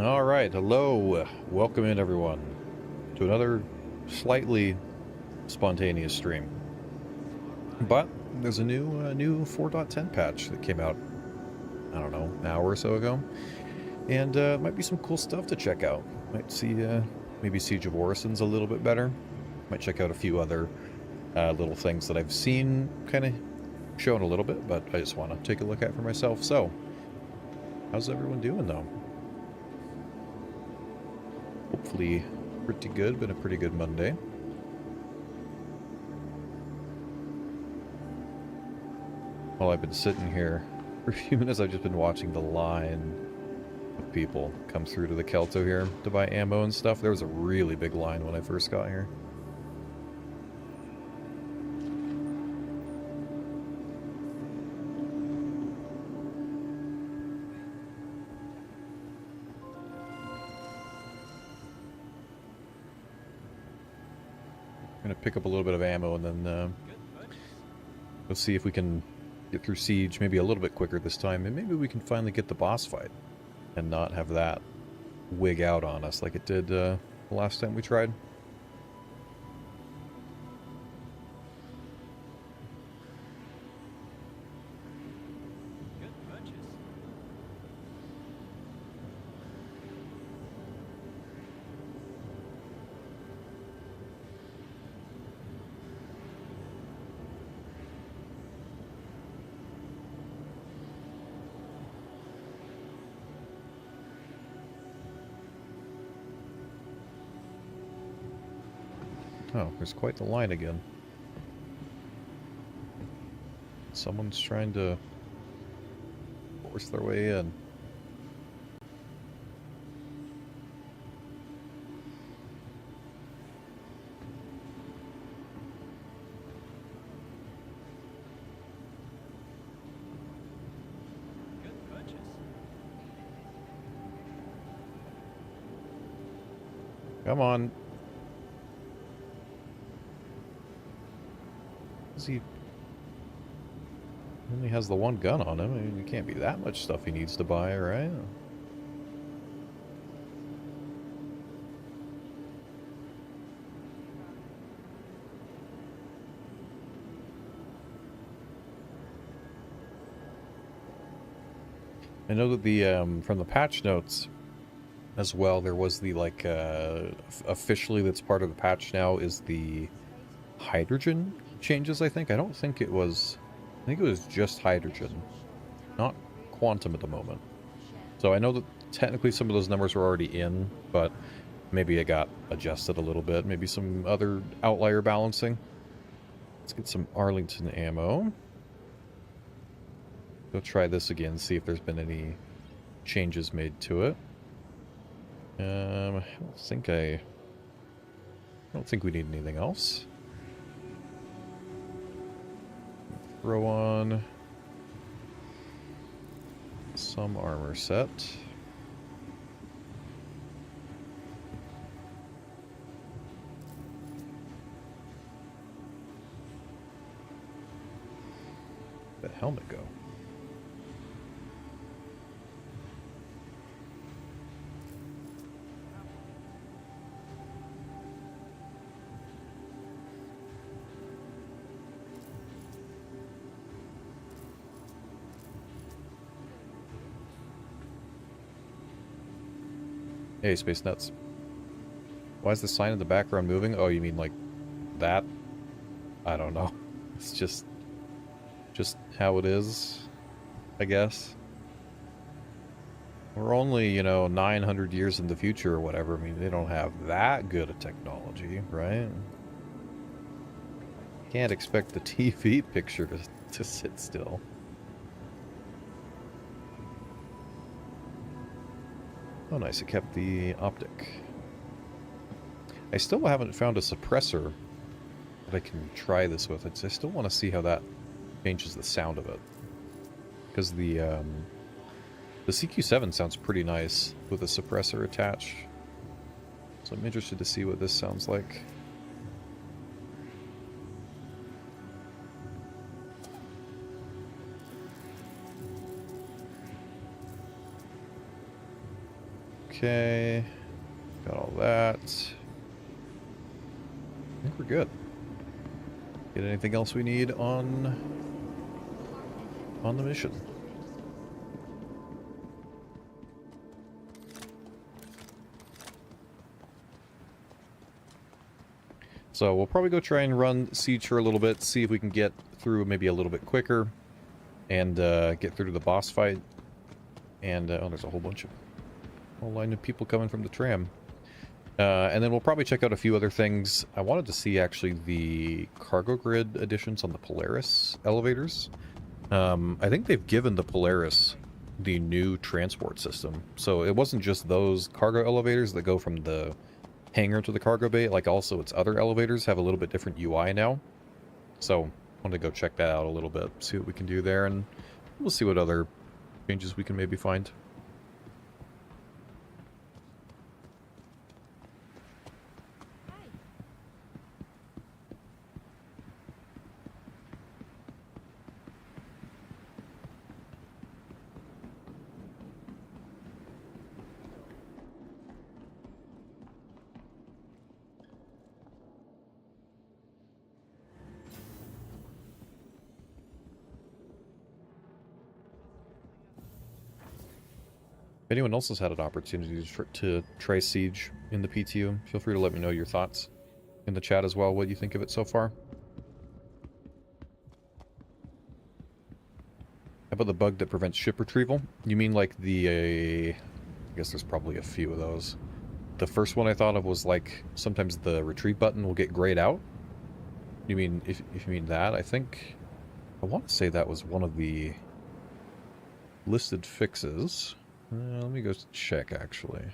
All right, hello, welcome in everyone to another slightly spontaneous stream. But there's a new 4.10 patch that came out, I don't know, an hour or so ago, and might be some cool stuff to check out. Might see maybe Siege of Orison's a little bit better. Might check out a few other little things that I've seen kind of shown a little bit, but I just want to take a look at for myself. So, how's everyone doing though? Hopefully pretty good. Been a pretty good Monday. While I've been sitting here for a few minutes, I've just been watching the line of people come through to the Kelto here to buy ammo and stuff. There was a really big line when I first got here. I'm going to pick up a little bit of ammo and then we'll see if we can get through Siege maybe a little bit quicker this time, and maybe we can finally get the boss fight and not have that wig out on us like it did the last time we tried. Oh, there's quite the line again. Someone's trying to force their way in. Come on. He only has the one gun on him. I mean, it can't be that much stuff he needs to buy, right? I know that the from the patch notes as well, there was the like officially that's part of the patch now is the hydrogen changes. I don't think it was. I think it was just hydrogen, not quantum at the moment. So I know that technically some of those numbers were already in, but maybe it got adjusted a little bit. Maybe some other outlier balancing. Let's get some Arlington ammo. Go try this again, see if there's been any changes made to it. I don't think we need anything else. Throw on some armor set. Where'd that helmet go? Hey, Space Nuts. Why is the sign in the background moving? Oh, you mean like that? I don't know. It's just how it is, I guess. We're only, 900 years in the future or whatever. I mean, they don't have that good a technology, right? Can't expect the TV picture to sit still. Oh, nice. It kept the optic. I still haven't found a suppressor that I can try this with. I still want to see how that changes the sound of it. Because the CQ7 sounds pretty nice with a suppressor attached. So I'm interested to see what this sounds like. Okay. Got all that. I think we're good. Get anything else we need on the mission? So we'll probably go try and run Siege for a little bit, see if we can get through maybe a little bit quicker, and get through to the boss fight. And oh, there's a whole line of people coming from the tram. And then we'll probably check out a few other things. I wanted to see actually the cargo grid additions on the Polaris elevators. I think they've given the Polaris the new transport system. So it wasn't just those cargo elevators that go from the hangar to the cargo bay, like also its other elevators have a little bit different UI now. So I want to go check that out a little bit, see what we can do there, and we'll see what other changes we can maybe find. If anyone else has had an opportunity to try Siege in the PTU, feel free to let me know your thoughts in the chat as well, what you think of it so far. How about the bug that prevents ship retrieval? You mean like the... I guess there's probably a few of those. The first one I thought of was like, sometimes the retrieve button will get grayed out. You mean, if you mean that, I want to say that was one of the listed fixes. Let me go check, actually.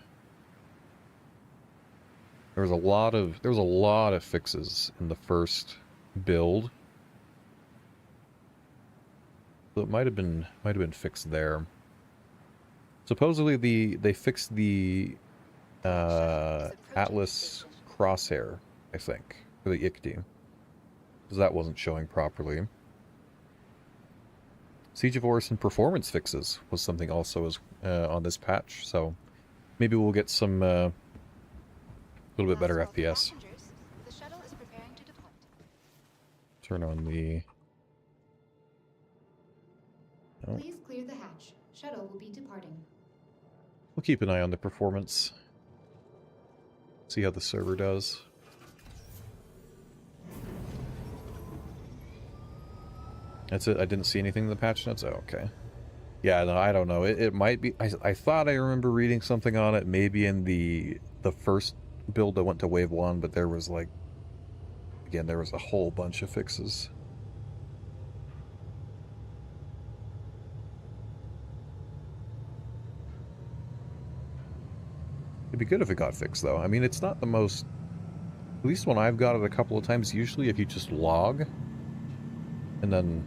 There was a lot of fixes in the first build. So it might have been fixed there. Supposedly they fixed the Atlas crosshair, I think, for the ICTY, because that wasn't showing properly. Siege of Orison performance fixes was something also as on this patch, so maybe we'll get some little bit better FPS. Turn on the... Oh. Please clear the hatch. Shuttle will be departing. We'll keep an eye on the performance. See how the server does. That's it. I didn't see anything in the patch notes. Oh, okay. Yeah, no, I don't know. It might be. I thought I remember reading something on it. Maybe in the first build that went to Wave 1, but there was like, again, there was a whole bunch of fixes. It'd be good if it got fixed, though. I mean, it's not the most... At least when I've got it a couple of times, usually if you just log and then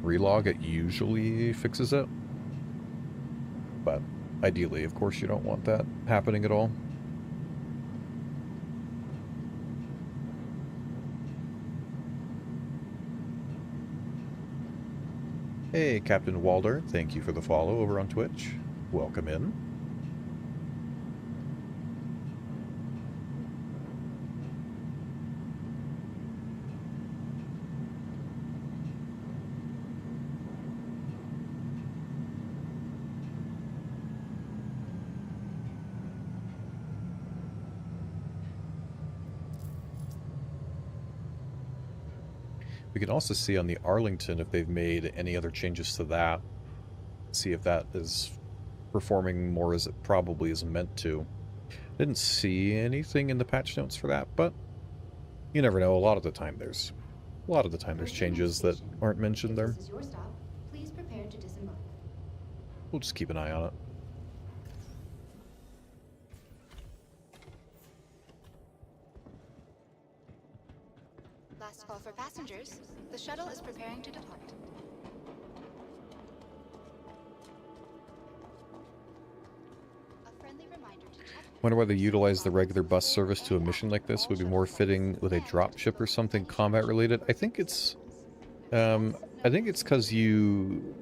relog, it usually fixes it. But ideally, of course, you don't want that happening at all. Hey, Captain Walder, thank you for the follow over on Twitch. Welcome in. We can also see on the Arlington if they've made any other changes to that. See if that is performing more as it probably is meant to. Didn't see anything in the patch notes for that, but you never know. A lot of the time there's changes that aren't mentioned there. This is your stop. Please prepare to disembark. We'll just keep an eye on it. Last call for passengers. The shuttle is preparing to depart. A friendly reminder to check. Wonder whether utilize the regular bus service to a mission like this would be more fitting with a dropship or something combat related. I think it's because you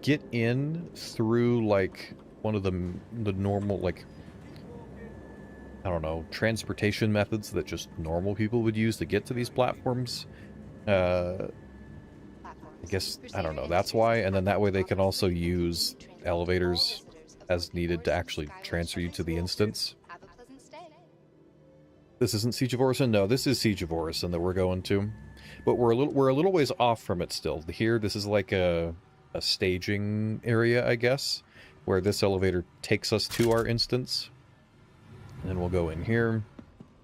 get in through like one of the normal, like, I don't know, transportation methods that just normal people would use to get to these platforms. I guess, I don't know, that's why. And then that way they can also use elevators as needed to actually transfer you to the instance. Have a pleasant stay. This isn't Siege of Orison? No, this is Siege of Orison that we're going to. But we're a little ways off from it still. Here, this is like a staging area, I guess, where this elevator takes us to our instance. And then we'll go in here,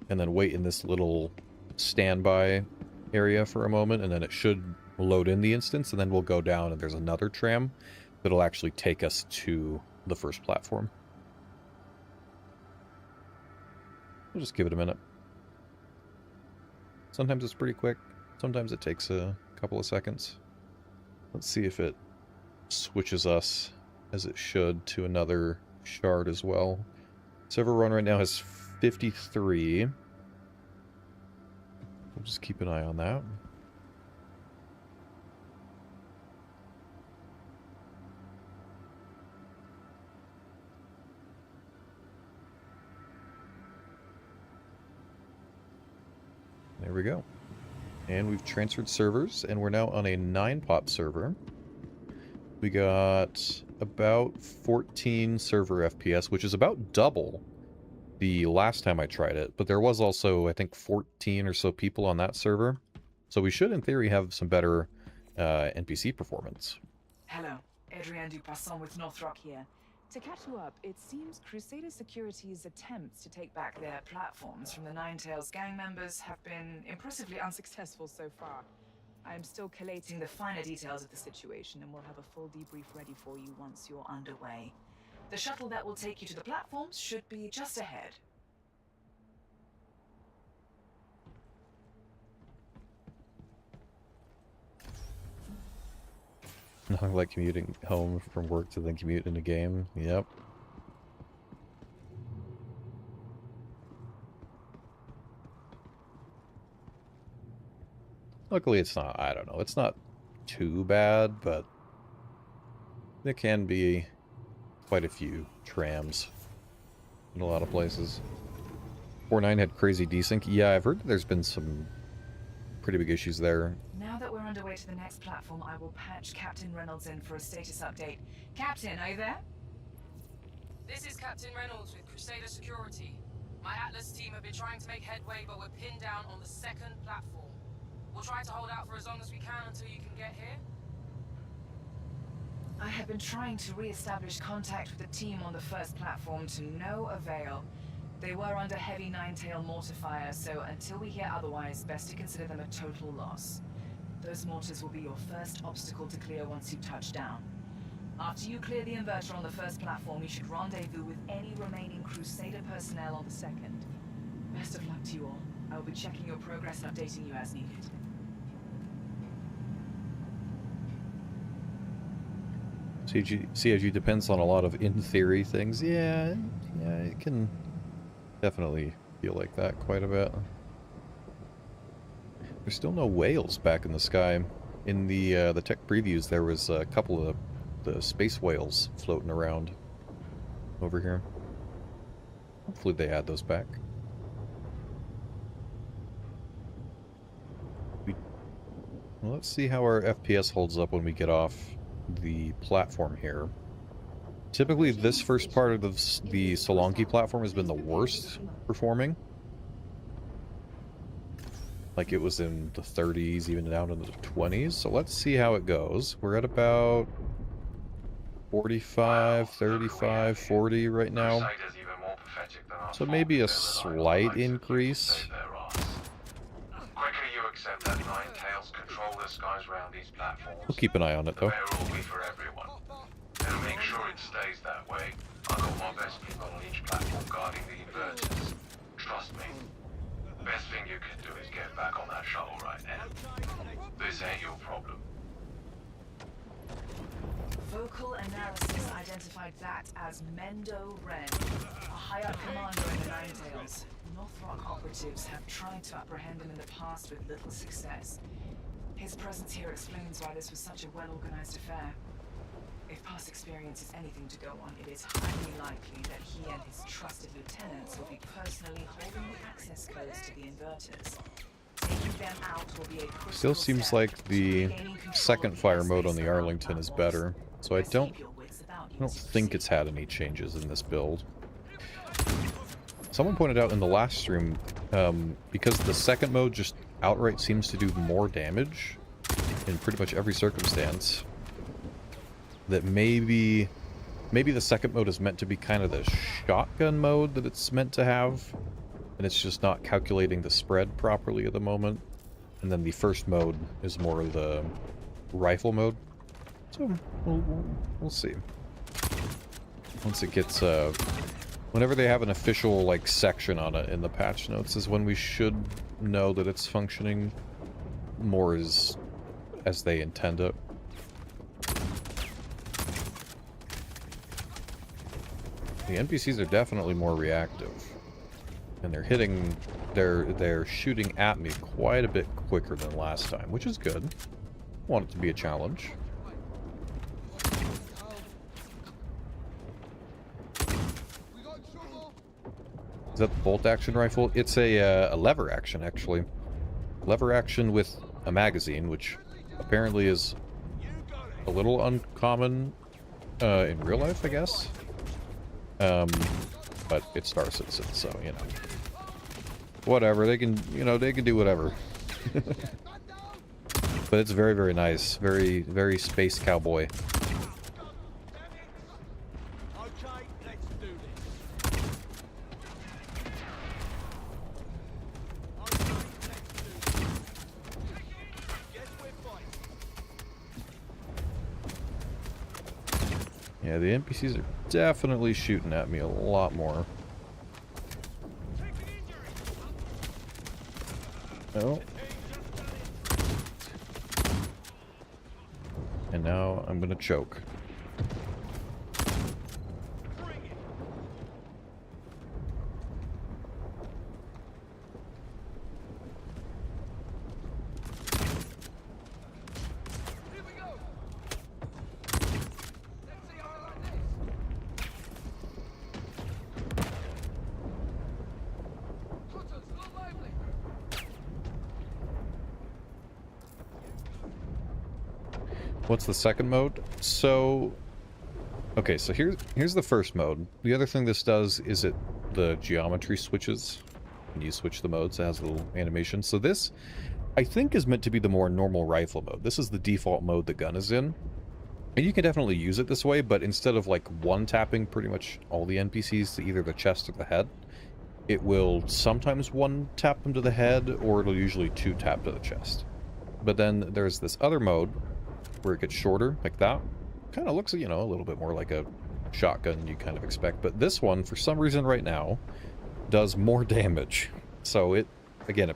and then wait in this little standby area for a moment, and then it should load in the instance, and then we'll go down, and there's another tram that'll actually take us to the first platform. We'll just give it a minute. Sometimes it's pretty quick. Sometimes it takes a couple of seconds. Let's see if it switches us, as it should, to another shard as well. Server run right now has 53. We'll just keep an eye on that. There we go. And we've transferred servers, and we're now on a 9-pop server. We got about 14 server FPS, which is about double the last time I tried it. But there was also, I think, 14 or so people on that server. So we should, in theory, have some better NPC performance. Hello, Adrienne Dupassant with Northrop here. To catch you up, it seems Crusader Security's attempts to take back their platforms from the Ninetales gang members have been impressively unsuccessful so far. I am still collating the finer details of the situation, and we'll have a full debrief ready for you once you're underway. The shuttle that will take you to the platforms should be just ahead. Nothing like commuting home from work to then commute in a game. Yep. Luckily it's not, I don't know, it's not too bad, but there can be quite a few trams in a lot of places. 4.9 had crazy desync. Yeah, I've heard that there's been some pretty big issues there. Now that we're underway to the next platform, I will patch Captain Reynolds in for a status update. Captain, are you there? This is Captain Reynolds with Crusader Security. My Atlas team have been trying to make headway, but we're pinned down on the second platform. We'll try to hold out for as long as we can until you can get here. I have been trying to re-establish contact with the team on the first platform to no avail. They were under heavy Ninetail mortar fire, so until we hear otherwise, best to consider them a total loss. Those mortars will be your first obstacle to clear once you touch down. After you clear the inverter on the first platform, you should rendezvous with any remaining Crusader personnel on the second. Best of luck to you all. I will be checking your progress and updating you as needed. CIG depends on a lot of in-theory things. Yeah, it can definitely feel like that quite a bit. There's still no whales back in the sky. In the tech previews, there was a couple of the space whales floating around over here. Hopefully they add those back. Well, let's see how our FPS holds up when we get off the platform here. Typically, this first part of the Solanki platform has been the worst performing. Like it was in the 30s, even down into the 20s. So let's see how it goes. We're at about 45, 35, 40 right now. So maybe a slight increase. Accept that Ninetales control the skies around these platforms. We'll keep an eye on it, though. Fair will be for everyone. And make sure it stays that way. I've got my best people on each platform guarding the inverters. Trust me. Best thing you can do is get back on that shuttle right now. This ain't your problem. Vocal analysis identified that as Mendo Ren, a high-up commander in the Ninetales. Northrop operatives have tried to apprehend him in the past with little success. His presence here explains why this was such a well-organized affair. If past experience is anything to go on, it is highly likely that he and his trusted lieutenants will be personally holding the access codes to the inverters. Taking them out will be a critical Still seems step like to the regaining control second of the fire mode airspace on the around Arlington is platforms. better, so I Best don't keep your wits about you, think it's had any changes in this build. Someone pointed out in the last stream, because the second mode just outright seems to do more damage in pretty much every circumstance, that maybe the second mode is meant to be kind of the shotgun mode that it's meant to have, and it's just not calculating the spread properly at the moment. And then the first mode is more the rifle mode. So we'll see. Once it gets whenever they have an official like section on it in the patch notes is when we should know that it's functioning more as they intend it. The NPCs are definitely more reactive, and they're shooting at me quite a bit quicker than last time, which is good. Want it to be a challenge. Is that the bolt action rifle? It's a lever action, actually. Lever action with a magazine, which apparently is a little uncommon in real life, I guess. But it's Star Citizen, so, you know. Whatever, they can do whatever. But it's very, very nice. Very, very space cowboy. Yeah, the NPCs are definitely shooting at me a lot more. Oh. And now I'm gonna choke. What's the second mode? So, okay, so here's the first mode. The other thing this does is the geometry switches. When you switch the modes, it has a little animation. So this, I think, is meant to be the more normal rifle mode. This is the default mode the gun is in. And you can definitely use it this way, but instead of like one-tapping pretty much all the NPCs to either the chest or the head, it will sometimes one-tap them to the head, or it'll usually two-tap to the chest. But then there's this other mode where it gets shorter, like that. Kind of looks, you know, a little bit more like a shotgun you kind of expect. But this one, for some reason right now, does more damage. So it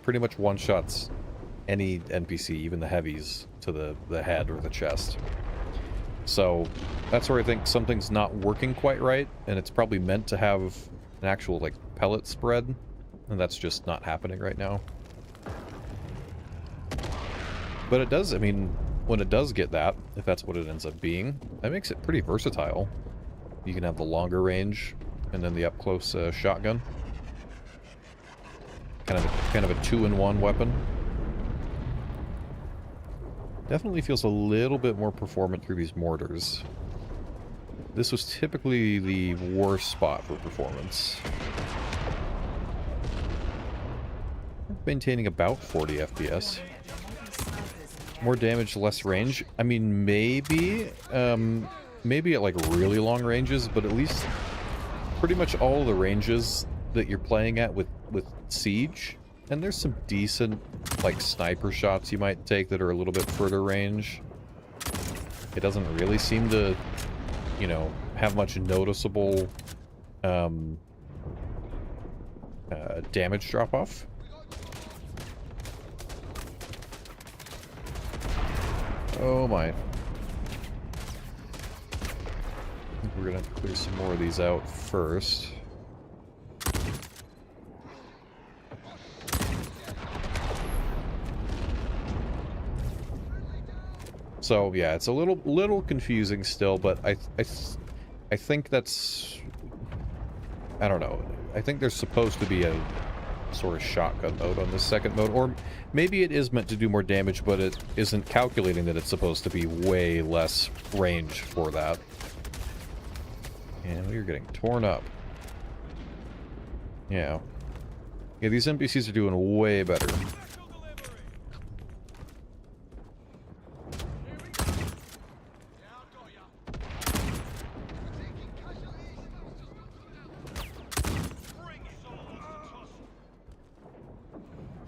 pretty much one-shots any NPC, even the heavies, to the head or the chest. So that's where I think something's not working quite right, and it's probably meant to have an actual, like, pellet spread, and that's just not happening right now. But it does, I mean, when it does get that, if that's what it ends up being, that makes it pretty versatile. You can have the longer range and then the up-close shotgun. Kind of a 2-in-1 weapon. Definitely feels a little bit more performant through these mortars. This was typically the worst spot for performance. Maintaining about 40 FPS. More damage, less range. I mean, maybe at like really long ranges, but at least pretty much all the ranges that you're playing at with Siege, and there's some decent like sniper shots you might take that are a little bit further range. It doesn't really seem to, you know, have much noticeable damage drop off. Oh my. I think we're gonna have to clear some more of these out first. So yeah, it's a little confusing still, but I think that's, I don't know. I think there's supposed to be a sort of shotgun mode on this second mode, or maybe it is meant to do more damage, but it isn't calculating that it's supposed to be way less range for that. And we're getting torn up. Yeah. Yeah, these NPCs are doing way better.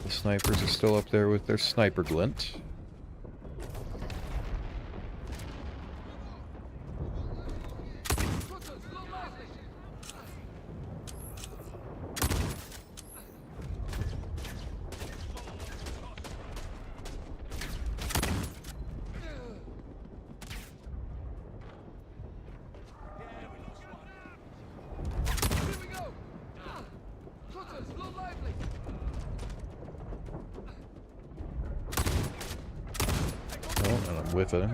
The snipers are still up there with their sniper glint. With it.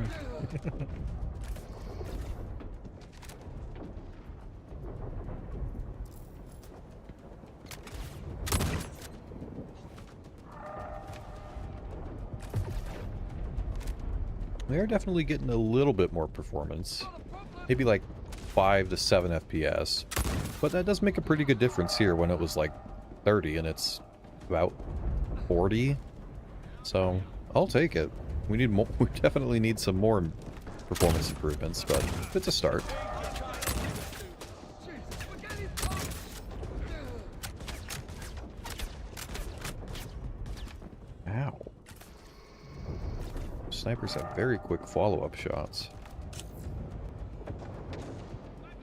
They're definitely getting a little bit more performance. Maybe like 5 to 7 FPS. But that does make a pretty good difference here when it was like 30 and it's about 40. So I'll take it. We need more. We definitely need some more performance improvements, but it's a start. Ow. Snipers have very quick follow-up shots.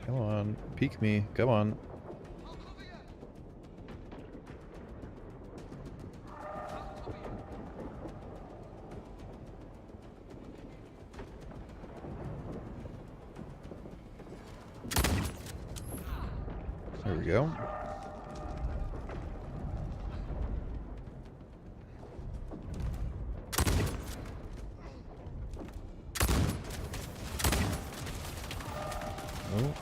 Come on, peek me. Come on. There we go. Oh.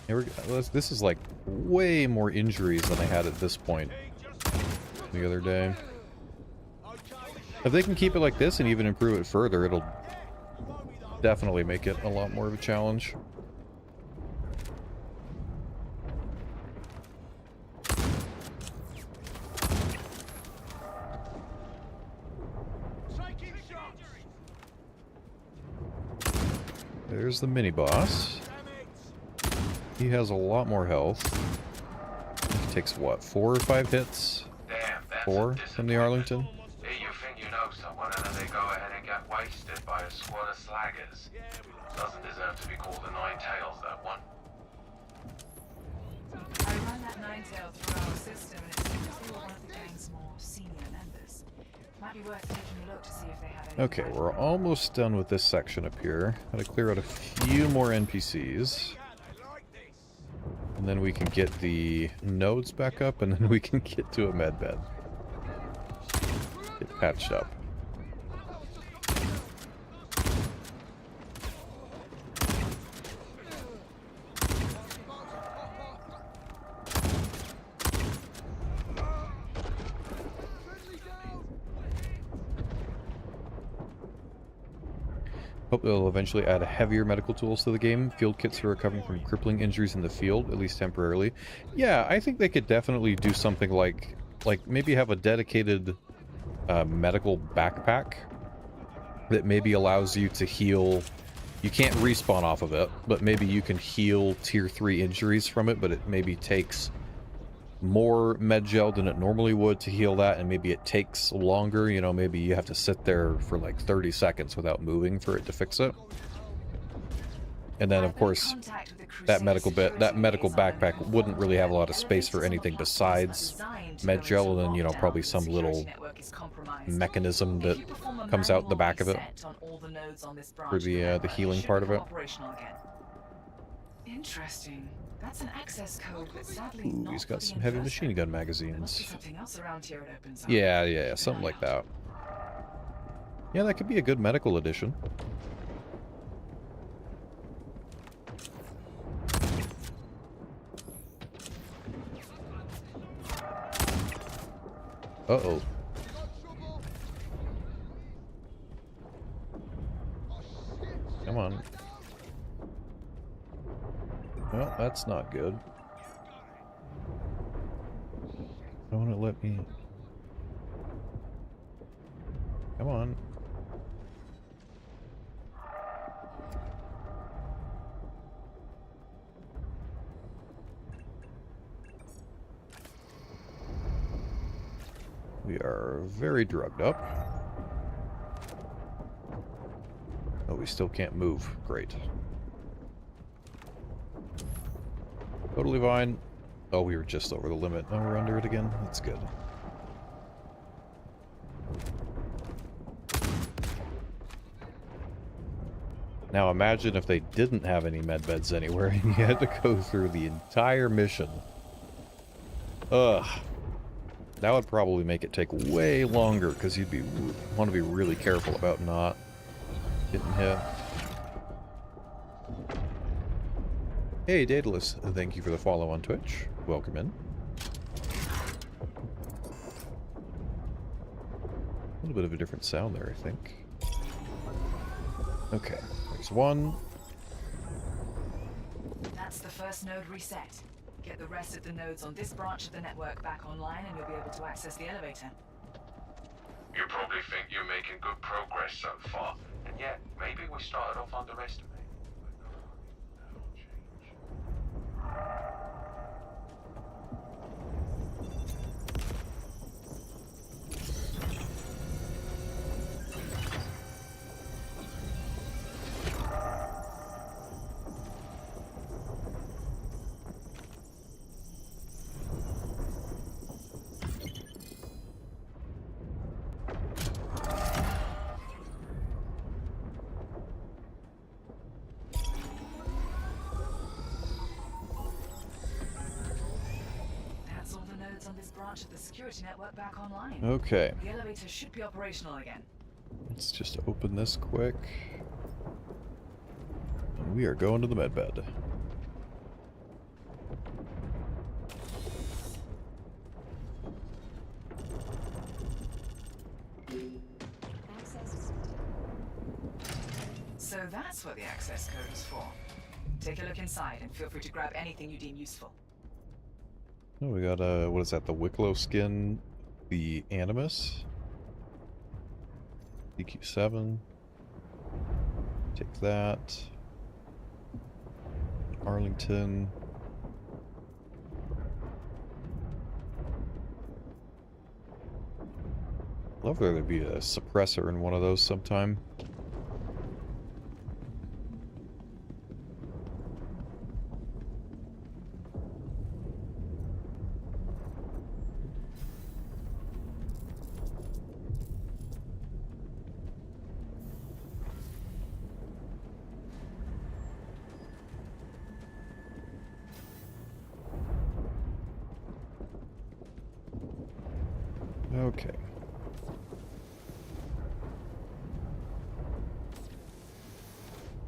Here we go. This is like way more injuries than I had at this point the other day. If they can keep it like this and even improve it further, it'll definitely make it a lot more of a challenge. There's the mini-boss. He has a lot more health. He takes, what, 4 or 5 hits? Damn, that's 4 from the Arlington? Here you think you know someone and then they go ahead and get wasted by a squad of slaggers. Doesn't deserve to be called a Nine Tails, that one. I run that Nine Tail through our system and it seems they were one of the gang's more senior members. Might be worth taking a look to see if they have any. Okay, we're almost done with this section up here. Gotta clear out a few more NPCs. And then we can get the nodes back up, and then we can get to a med bed. Get patched up. Hope they'll eventually add heavier medical tools to the game. Field kits for recovering from crippling injuries in the field, at least temporarily. Yeah, I think they could definitely do something like maybe have a dedicated medical backpack that maybe allows you to heal. You can't respawn off of it, but maybe you can heal tier 3 injuries from it, but it maybe takes more med gel than it normally would to heal that, and maybe it takes longer. You know, maybe you have to sit there for like 30 seconds without moving for it to fix it. And then, of course, that medical backpack wouldn't really have a lot of space for anything besides med gel, and then, you know, probably some little mechanism that comes out the back of it for the healing part of it. Interesting. That's an access code, but sadly Ooh, he's got some heavy machine gun magazines. Something else around here it opens up. Yeah, something like that. Yeah, that could be a good medical edition. Uh-oh. Come on. Well, that's not good. I want to let me... Come on. We are very drugged up. Oh, we still can't move. Great. Totally fine. Oh, we were just over the limit. Now we're under it again. That's good. Now imagine if they didn't have any med beds anywhere and you had to go through the entire mission. Ugh. That would probably make it take way longer because you'd want to be really careful about not getting hit. Hey, Daedalus, thank you for the follow on Twitch. Welcome in. A little bit of a different sound there, I think. Okay, there's one. That's the first node reset. Get the rest of the nodes on this branch of the network back online and you'll be able to access the elevator. You probably think you're making good progress so far, and yet maybe we started off underestimating. On this branch of the security network back online. Okay. The elevator should be operational again. Let's just open this quick. And we are going to the med bed. So that's what the access code is for. Take a look inside and feel free to grab anything you deem useful. Oh, we got what is that? The Wicklow skin, the Animus, DQ7. Take that. Arlington. Love there to be a suppressor in one of those sometime. Okay.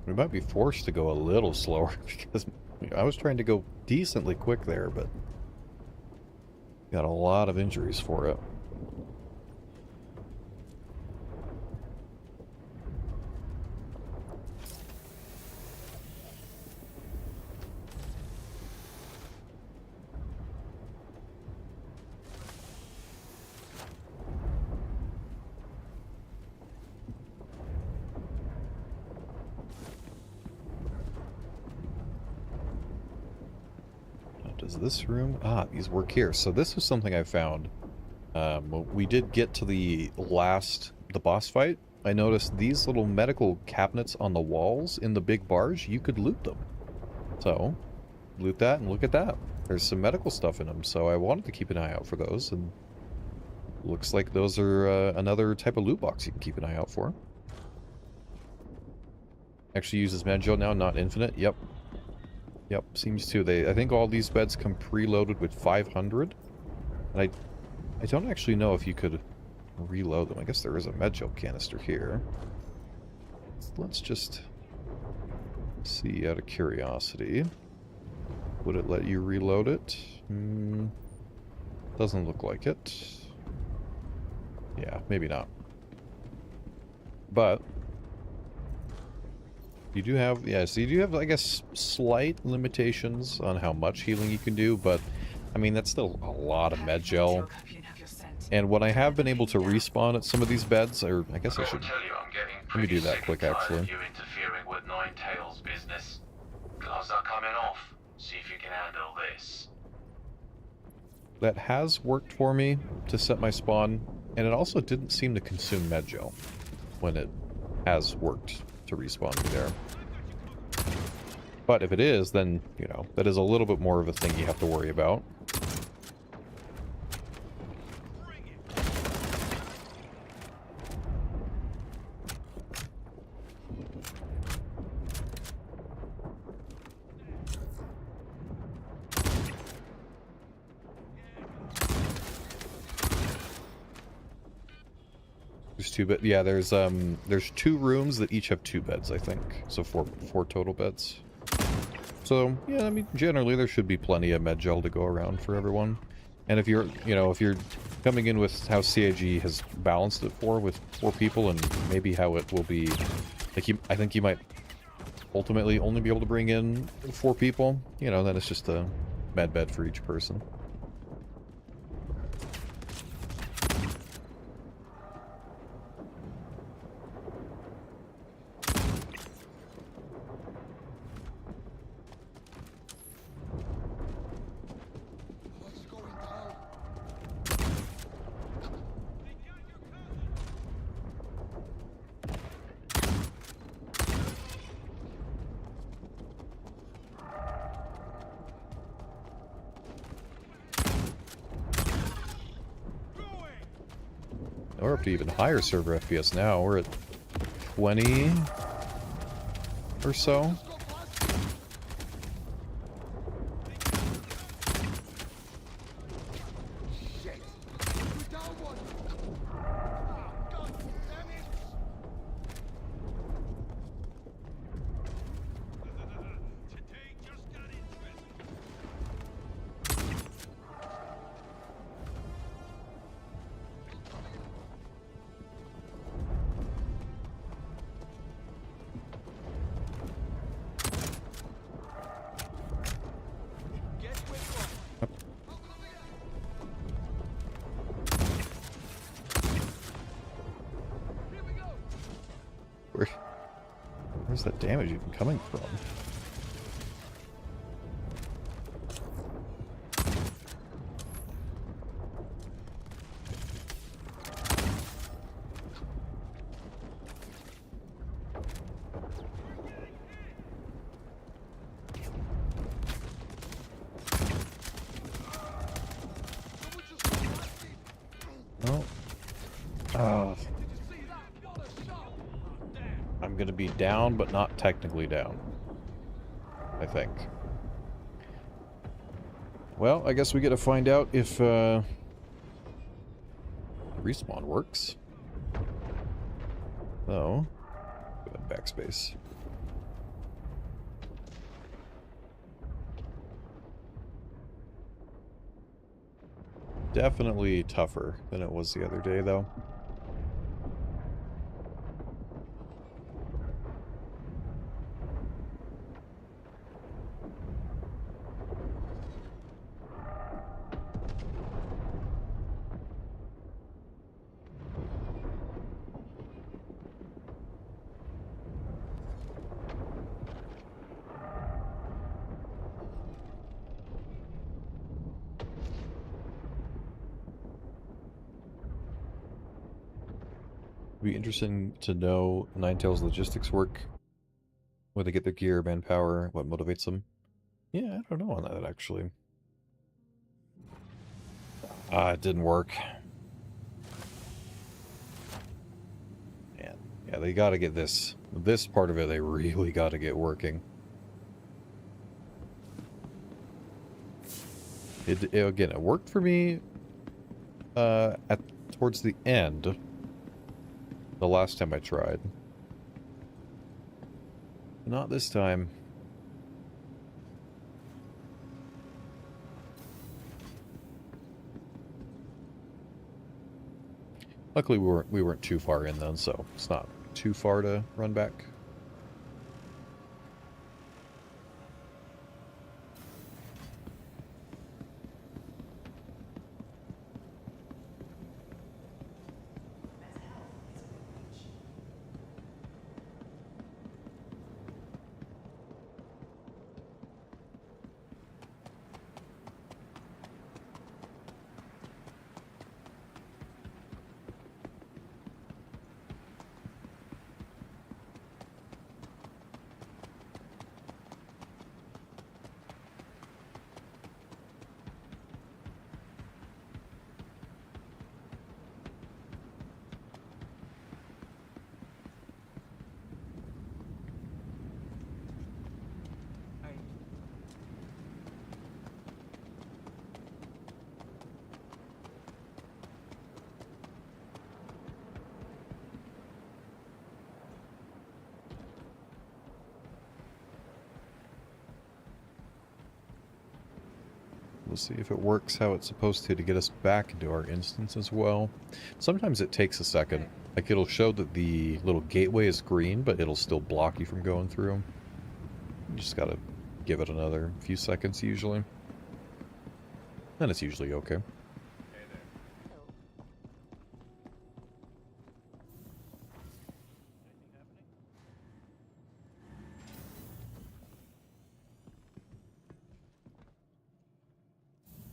We might be forced to go a little slower because I was trying to go decently quick there, but got a lot of injuries for it. Does this room... Ah, these work here. So this is something I found. When we did get to the boss fight, I noticed these little medical cabinets on the walls in the big barge, you could loot them. So, loot that and look at that. There's some medical stuff in them, so I wanted to keep an eye out for those, and looks like those are another type of loot box you can keep an eye out for. Actually uses Medjo now, not infinite. Yep. Yep, seems to. I think all these beds come preloaded with 500. And I don't actually know if you could reload them. I guess there is a Medjo canister here. Let's just see out of curiosity. Would it let you reload it? Doesn't look like it. Yeah, maybe not. But you do have, yeah, so you do have, I guess, slight limitations on how much healing you can do, but I mean, that's still a lot of med gel. And when I have been able to respawn at some of these beds, or I guess I should... Tell you, I'm getting Let me do that sick quick, and tired actually. of you interfering with Nine Tails business. Gloves are coming off. See if you can handle this. That has worked for me to set my spawn, and it also didn't seem to consume med gel when it has worked to respawn me there. But if it is, then, you know, that is a little bit more of a thing you have to worry about. There's two beds. Yeah, there's 2 rooms that each have 2 beds, I think. So four total beds. So yeah, I mean, generally there should be plenty of med gel to go around for everyone. And if you're, you know, if you're coming in with how CIG has balanced it with 4 people, and maybe how it will be, like, I think you might ultimately only be able to bring in 4 people. You know, then it's just a med bed for each person. We're up to even higher server FPS now. We're at 20 or so. Where's that damage even coming from? Oh. I'm gonna be down, but not technically down. I think. Well, I guess we get to find out if respawn works. Oh, backspace. Definitely tougher than it was the other day, though. Be interesting to know Ninetales logistics work, where they get their gear, manpower, what motivates them. Yeah, I don't know on that actually. It didn't work. Man, yeah, they gotta get this part of it, they really gotta get working. Again, it worked for me towards the end, the last time I tried. Not this time. Luckily, we weren't too far in then, so it's not too far to run back. We'll see if it works how it's supposed to get us back into our instance as well. Sometimes it takes a second. Like, it'll show that the little gateway is green, but it'll still block you from going through. You just gotta give it another few seconds usually. Then it's usually okay.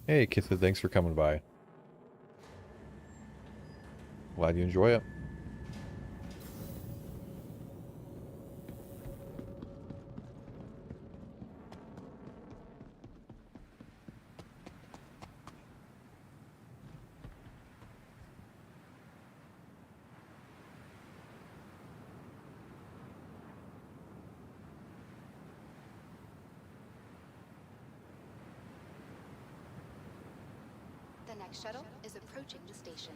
Hey, Kithid, thanks for coming by. Glad you enjoy it. The next shuttle is approaching the station.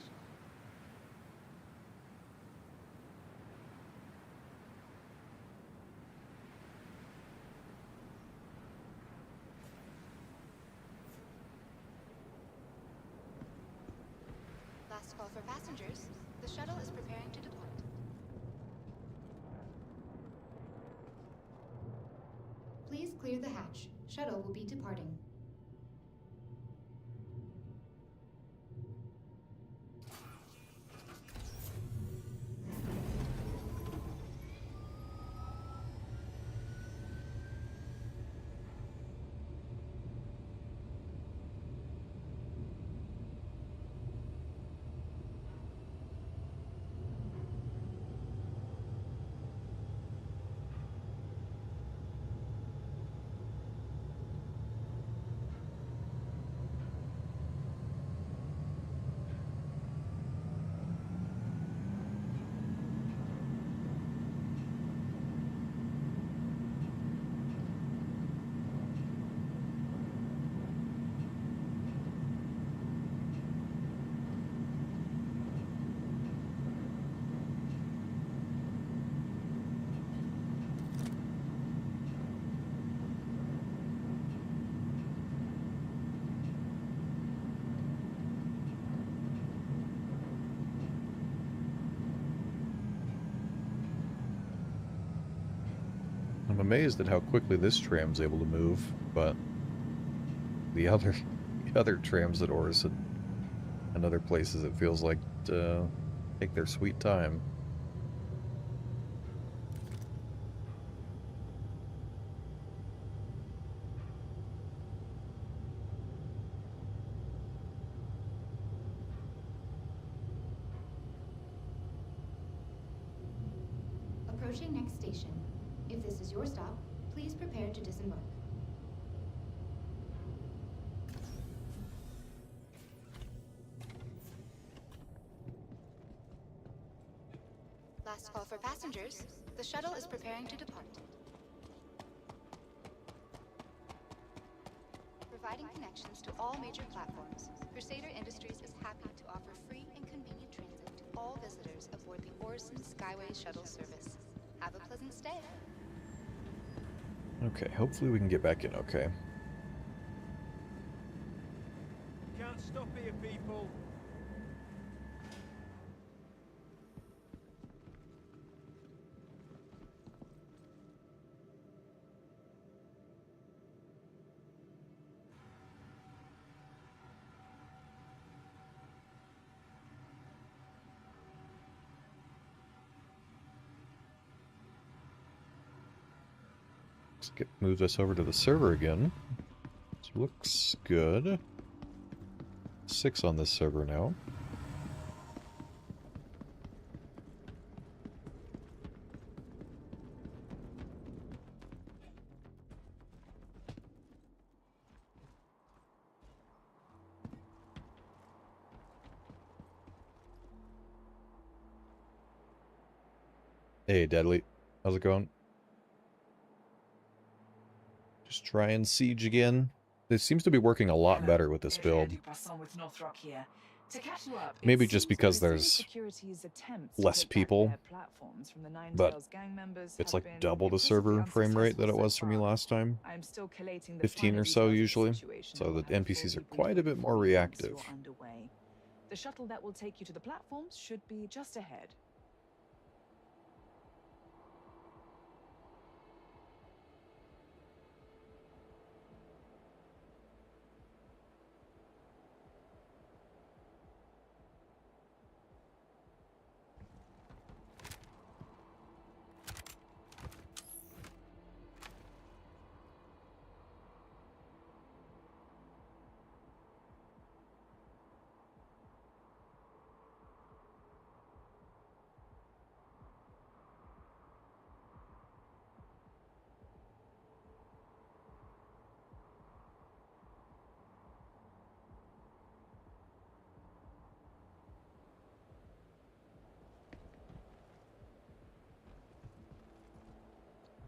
Last call for passengers. The shuttle is preparing to depart. Please clear the hatch. Shuttle will be departing. I'm amazed at how quickly this tram's able to move, but the other trams at Orison and other places, it feels like take their sweet time. Approaching next station. If this is your stop, please prepare to disembark. Last call for passengers. The shuttle is preparing to depart. Providing connections to all major platforms, Crusader Industries is happy to offer free and convenient transit to all visitors aboard the Orison Skyway shuttle service. Have a pleasant stay. Okay, hopefully we can get back in okay. Can't stop here, people. Moves us over to the server again. This looks good. 6 on this server now. Hey, Deadly. How's it going? Just try and siege again. This seems to be working a lot better with this build. Maybe just because there's less people, but it's like double the server frame rate that it was for me last time. 15 or so usually, so the NPCs are quite a bit more reactive. The shuttle that will take you to the platforms should be just ahead.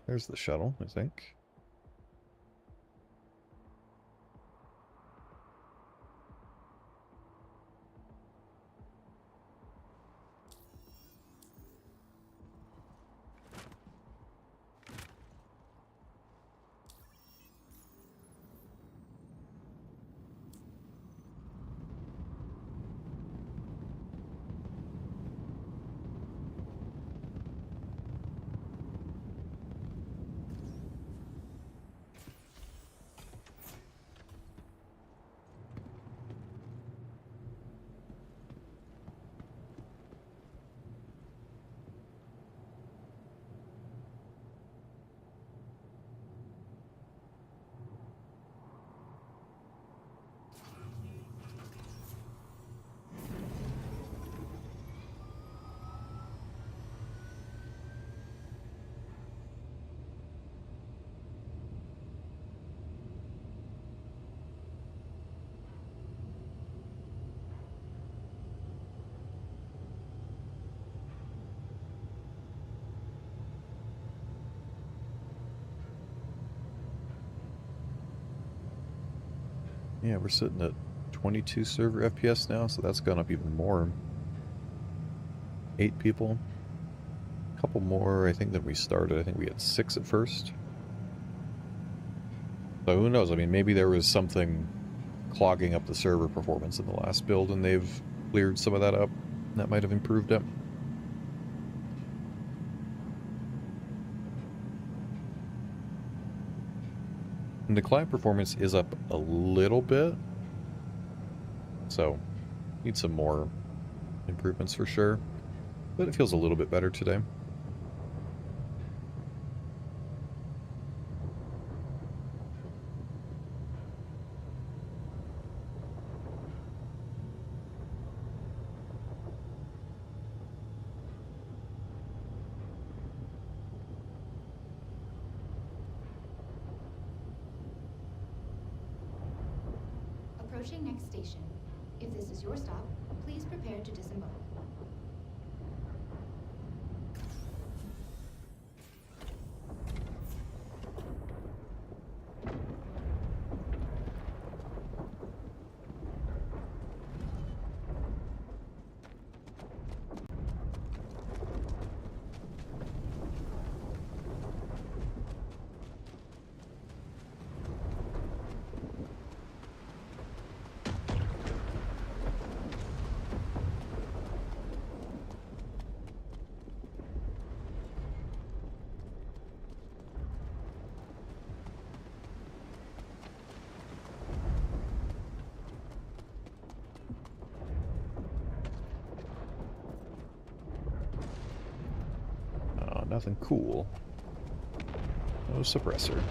There's the shuttle, I think. Yeah, we're sitting at 22 server FPS now, so that's gone up even more. 8 people. A couple more, I think, than we started. I think we had 6 at first. So who knows? I mean, maybe there was something clogging up the server performance in the last build, and they've cleared some of that up. That might have improved it. And the client performance is up a little bit, so need some more improvements for sure, but it feels a little bit better today. Approaching next station. If this is your stop, please prepare to disembark. Nothing cool. No suppressor.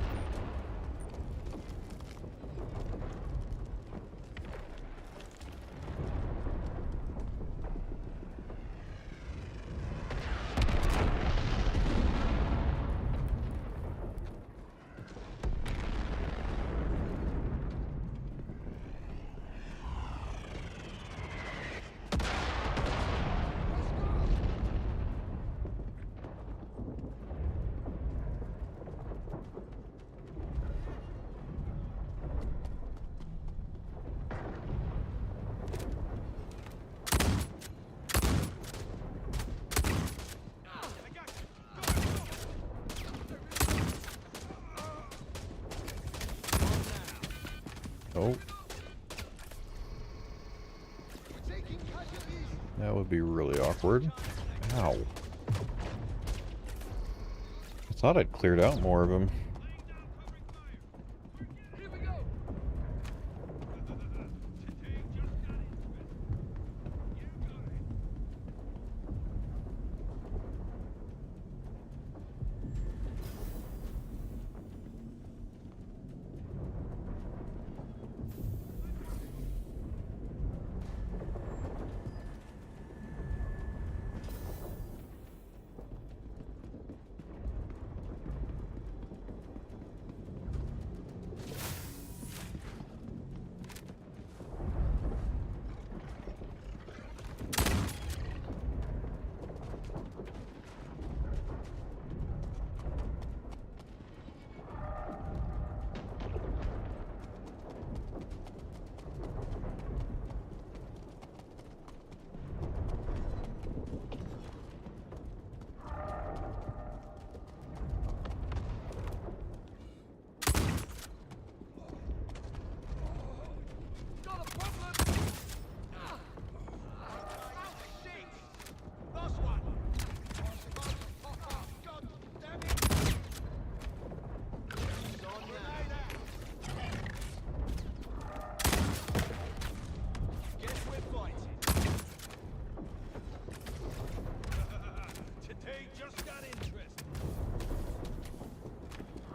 Oh. That would be really awkward. Ow. I thought I'd cleared out more of them.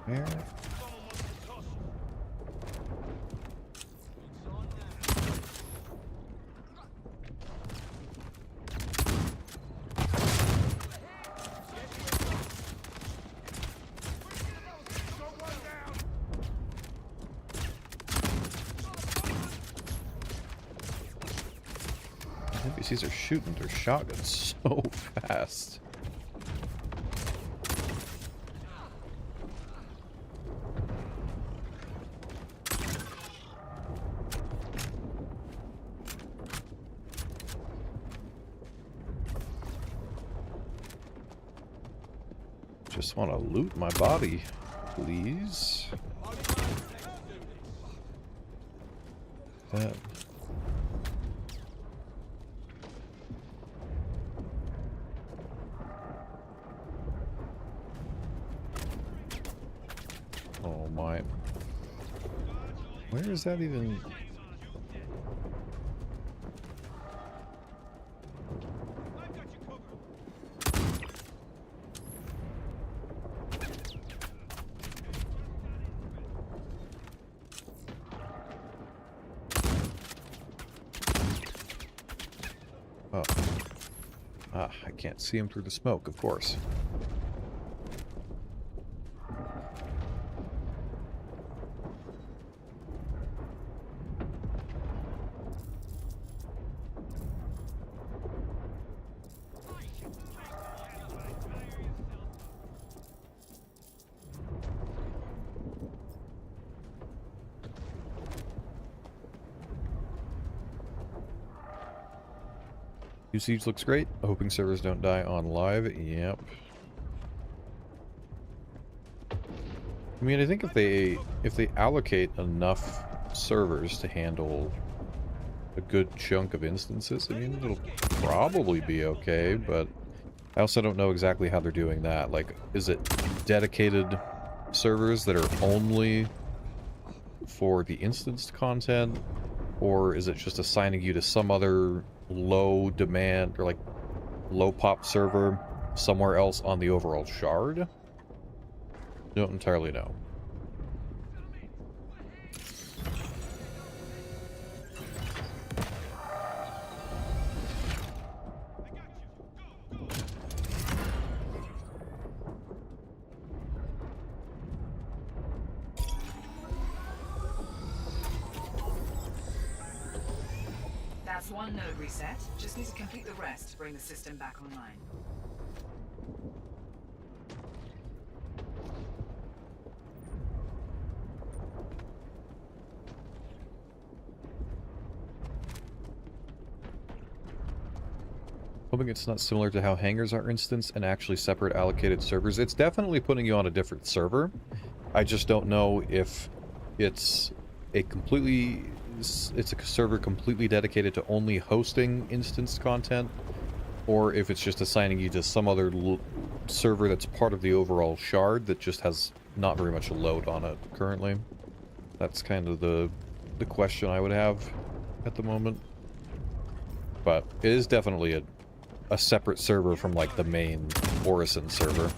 Where? NPCs are shooting their shotguns so fast. Just want to loot my body, please. That. Oh my. Where is that even? Oh. Ah, I can't see him through the smoke, of course. Usage looks great. Hoping servers don't die on live. Yep. I mean, I think if they allocate enough servers to handle a good chunk of instances, I mean, it'll probably be okay, but I also don't know exactly how they're doing that. Like, is it dedicated servers that are only for the instanced content, or is it just assigning you to some other low demand or like low pop server somewhere else on the overall shard? Don't entirely know. That's one node reset. Just need to complete the rest to bring the system back online. Hoping it's not similar to how hangars are instanced and actually separate allocated servers. It's definitely putting you on a different server. I just don't know if it's a server completely dedicated to only hosting instanced content, or if it's just assigning you to some other server that's part of the overall shard that just has not very much load on it currently. That's kind of the question I would have at the moment. But it is definitely a separate server from like the main Orison server.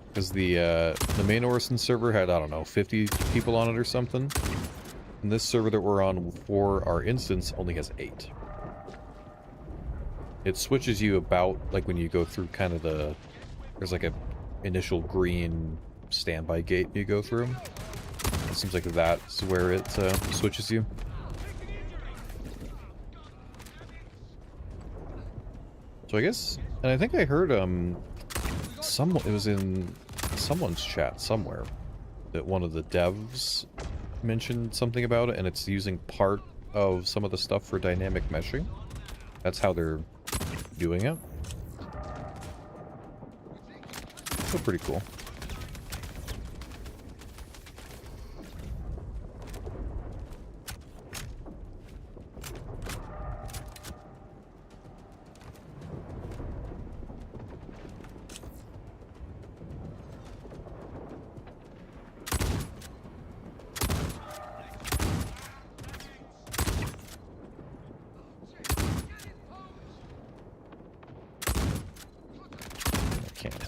Because the main Orison server had, I don't know, 50 people on it or something. And this server that we're on for our instance only has 8. It switches you about, like when you go through kind of there's like a initial green standby gate you go through. It seems like that's where it switches you. So I guess, and I think I heard it was in someone's chat somewhere that one of the devs mentioned something about it, and it's using part of some of the stuff for dynamic meshing. That's how they're doing it. So pretty cool.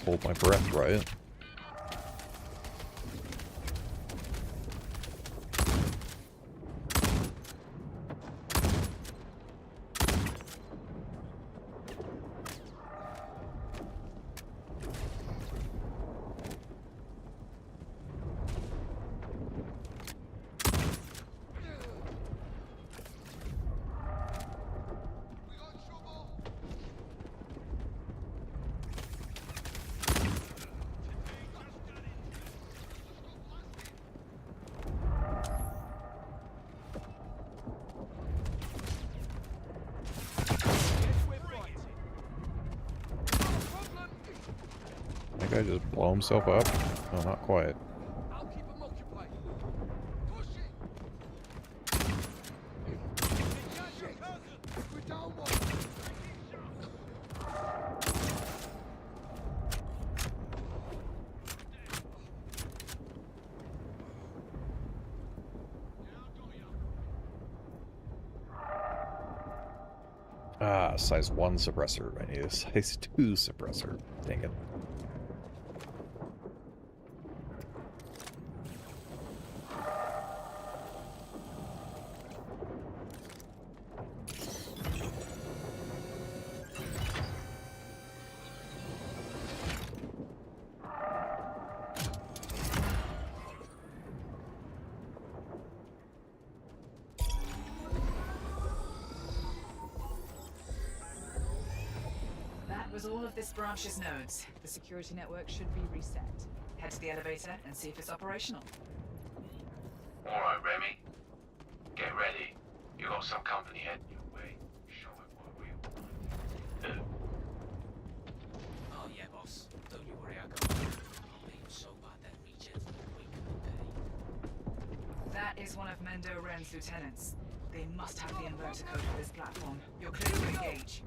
Hold my breath, right? That guy just blow himself up? No, not quite. I'll keep them occupied. Push it! We're down one. Ah, size 1 suppressor. I need a size 2 suppressor. Dang it. Was all of this branch's nodes. The security network should be reset. Head to the elevator and see if it's operational. Alright, Remy. Get ready. You got some company heading your way. Show is one of Mendo Ren's lieutenants. They must have the inverter code for this platform. You're clear to engage.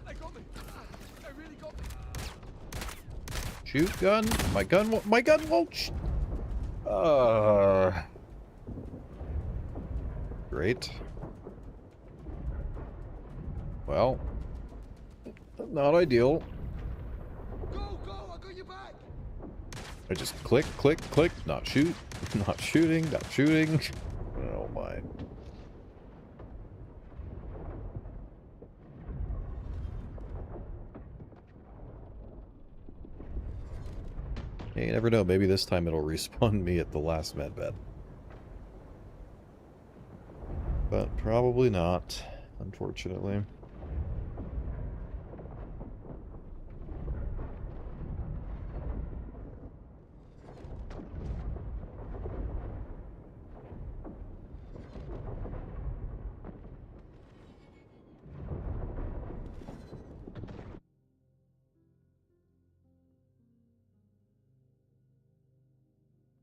They got me. They really got me. Shoot gun. My gun won't. Great. Well, not ideal. Go, go, I got your back. I just click, click, click. Not shoot. Not shooting. Not shooting. Oh my. Yeah, you never know. Maybe this time it'll respawn me at the last medbed. But probably not, unfortunately.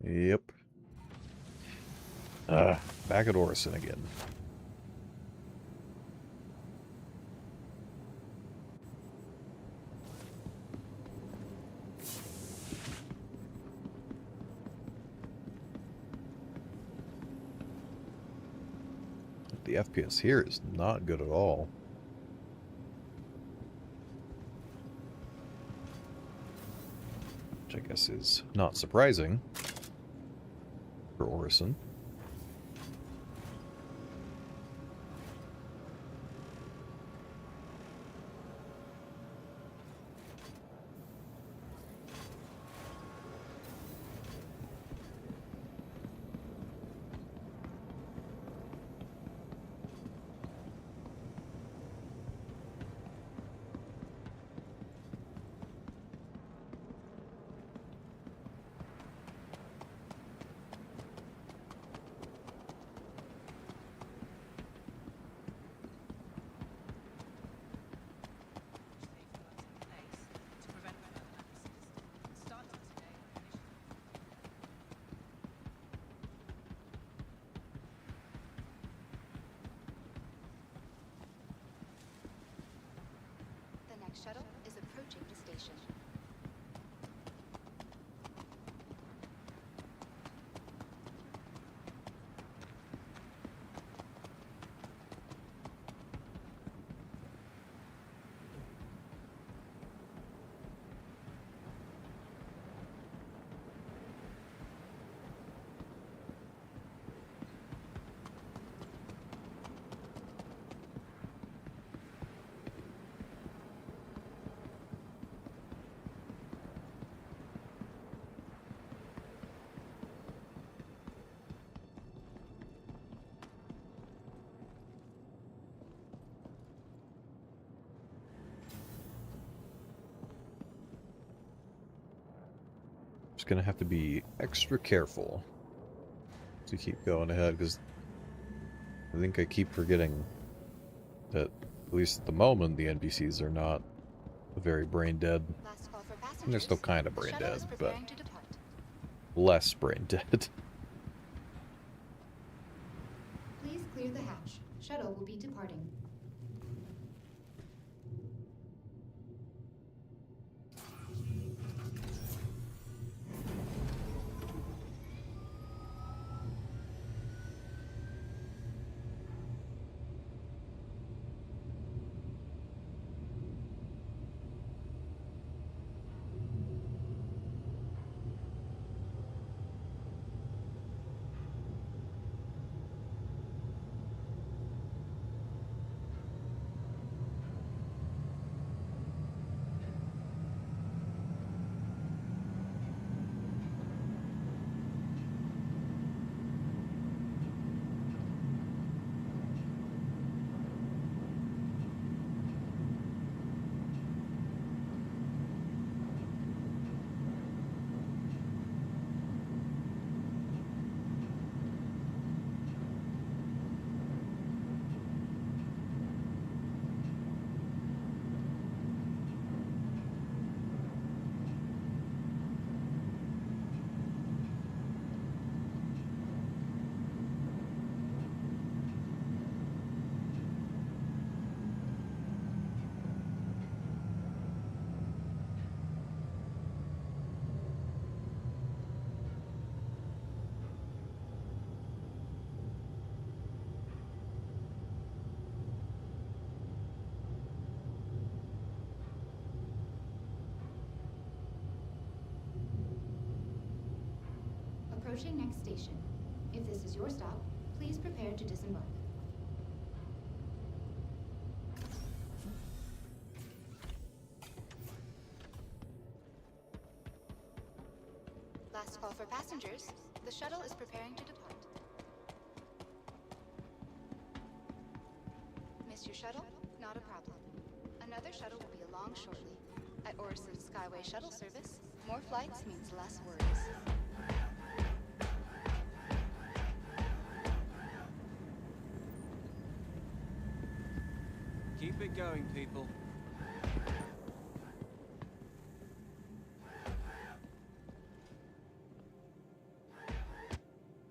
Yep. Back at Orison again. The FPS here is not good at all. Which I guess is not surprising for Orison. The next shuttle is approaching the station. Just gonna have to be extra careful to keep going ahead, because I think I keep forgetting that, at least at the moment, the NPCs are not very brain dead. Last call for And they're passengers. still kind of The brain shuttle dead, is but preparing to depart. less brain dead. Please clear the hatch. Shuttle will be departing. Approaching next station. If this is your stop, please prepare to disembark. Last call for passengers. The shuttle is preparing to depart. Miss your shuttle? Not a problem. Another shuttle will be along shortly. At Orison Skyway Shuttle Service, more flights means less worries. Keep it going, people.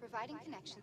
Providing connection.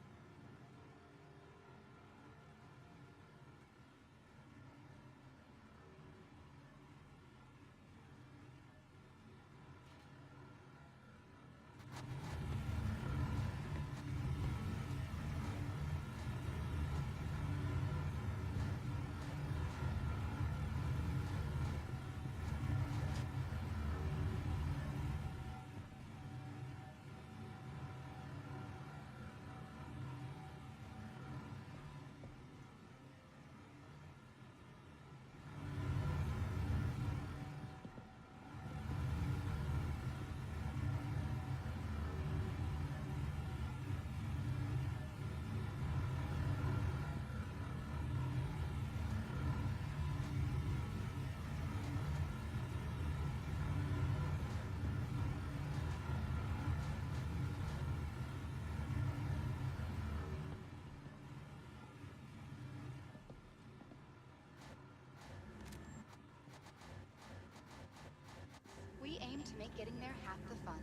We aim to make getting there half the fun.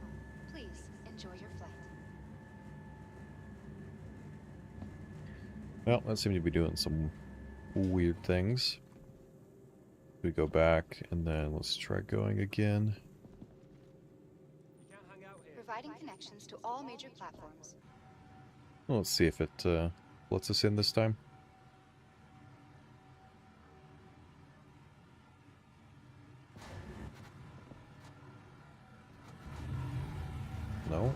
Please enjoy your flight. Well, that seemed to be doing some weird things. We go back, and then let's try going again. You can't hang out here. Providing connections to all major platforms. Well, let's see if it lets us in this time. No.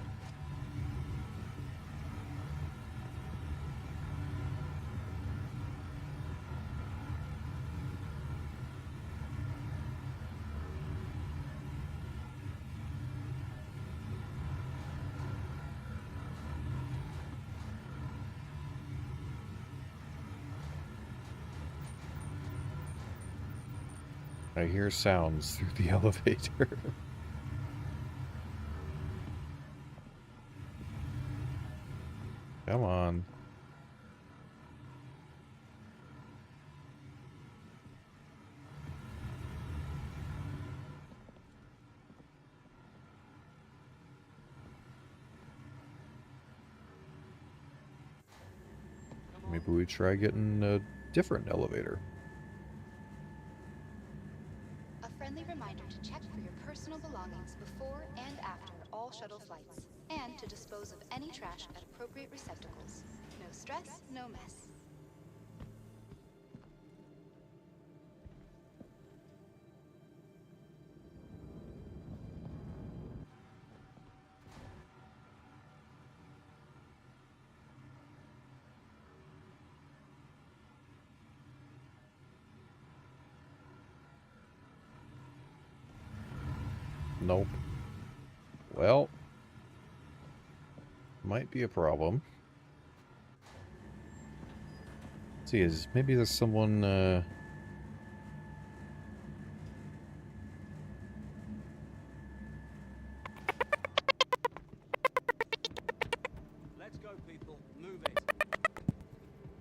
I hear sounds through the elevator. Come on. Maybe we try getting a different elevator. A friendly reminder to check for your personal belongings before and after all shuttle flights, and to dispose of any trash at appropriate receptacles. No stress, no mess. Nope. Well, might be a problem. Let's see, maybe there's someone Let's go, people. Move it.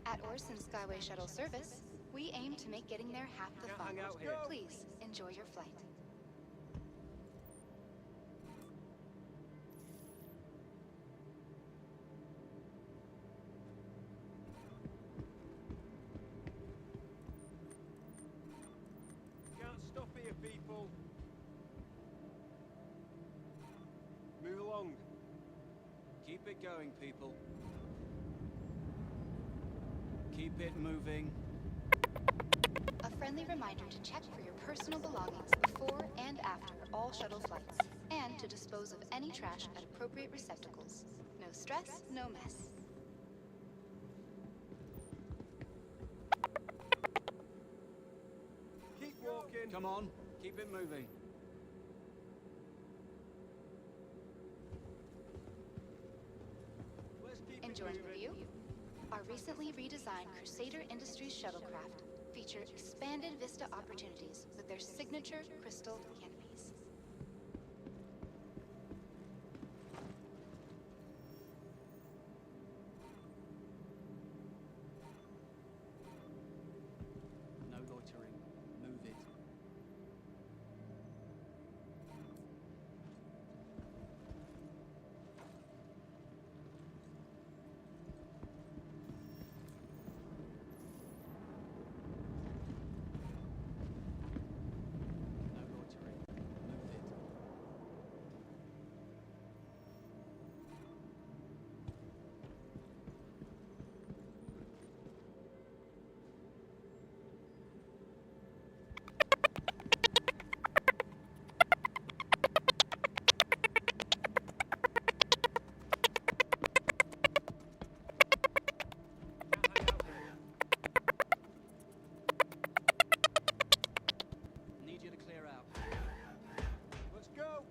At Orison Skyway Shuttle Service, we aim to make getting there half the Can't fun. hang out here. Please enjoy your flight. Can't stop here, people. Move along. Keep it going, people. Keep it moving. A friendly reminder to check for your personal belongings before and after all shuttle flights, and to dispose of any trash at appropriate receptacles. No stress, no mess. Keep walking. Come on. Keep it moving. Let's keep Enjoying it the moving. view? Our recently redesigned Crusader Industries shuttlecraft feature expanded vista opportunities with their signature crystal canopies. No loitering. Move it. No loitering. Move it. Hang out here. Need you to clear out. Let's go.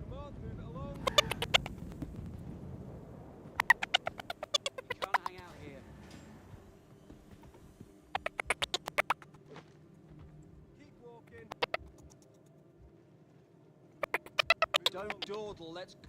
Come on, move it along. You can't hang out here. Keep walking. Don't dawdle, let's go.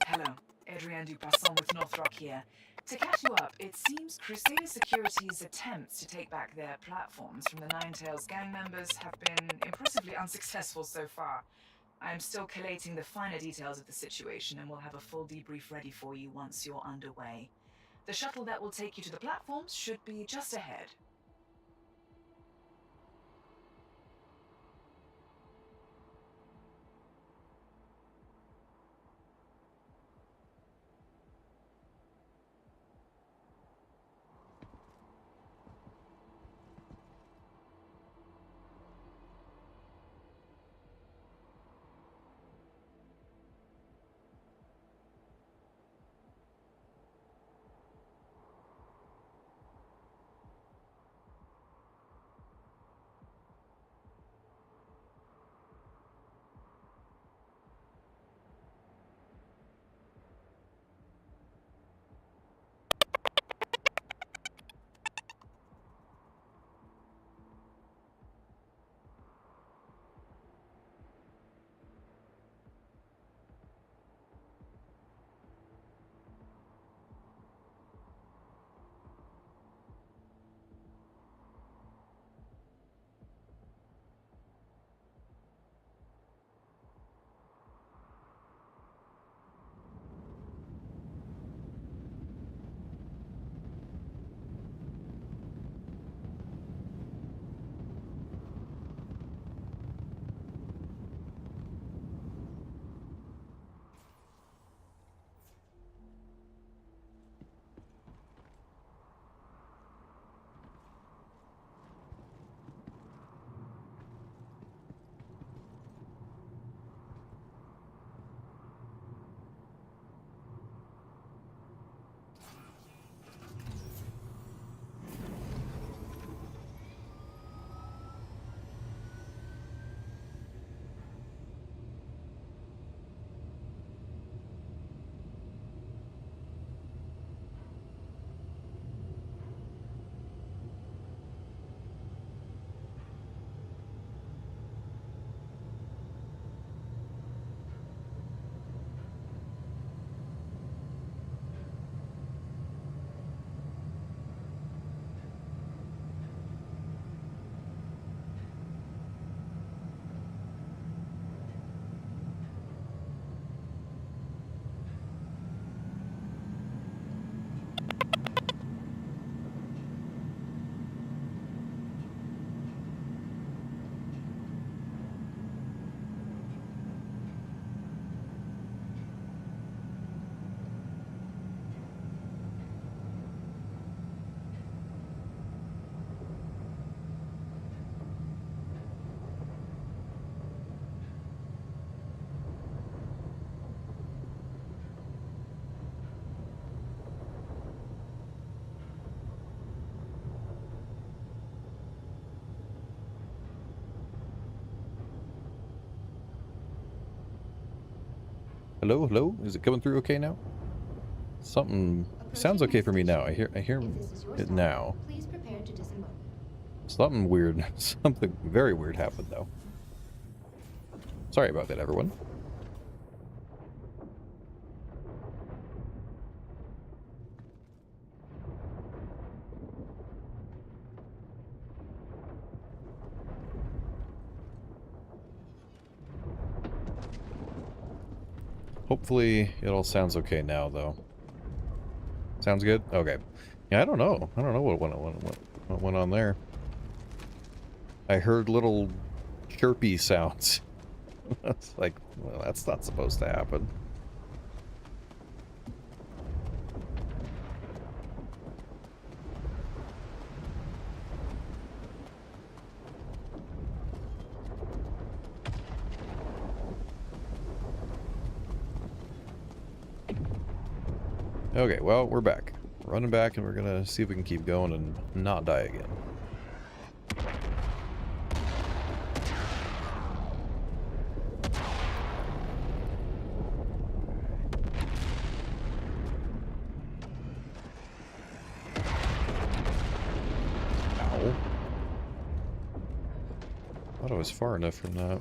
Hello, Adrienne Dupasson with Northrop here. To catch you up, it seems Crusader Security's attempts to take back their platforms from the Ninetales gang members have been impressively unsuccessful so far. I am still collating the finer details of the situation and will have a full debrief ready for you once you're underway. The shuttle that will take you to the platforms should be just ahead. Hello, hello? Is it coming through okay now? Something sounds okay for me now. I hear it now. Please prepare to disembark. Something weird, something very weird happened though. Sorry about that, everyone. Hopefully it all sounds okay now, though. Sounds good? Okay. Yeah, I don't know. I don't know what went on there. I heard little chirpy sounds. It's like, well, that's not supposed to happen. Okay, well, we're back. Running back, and we're gonna see if we can keep going and not die again. Ow. Thought I was far enough from that.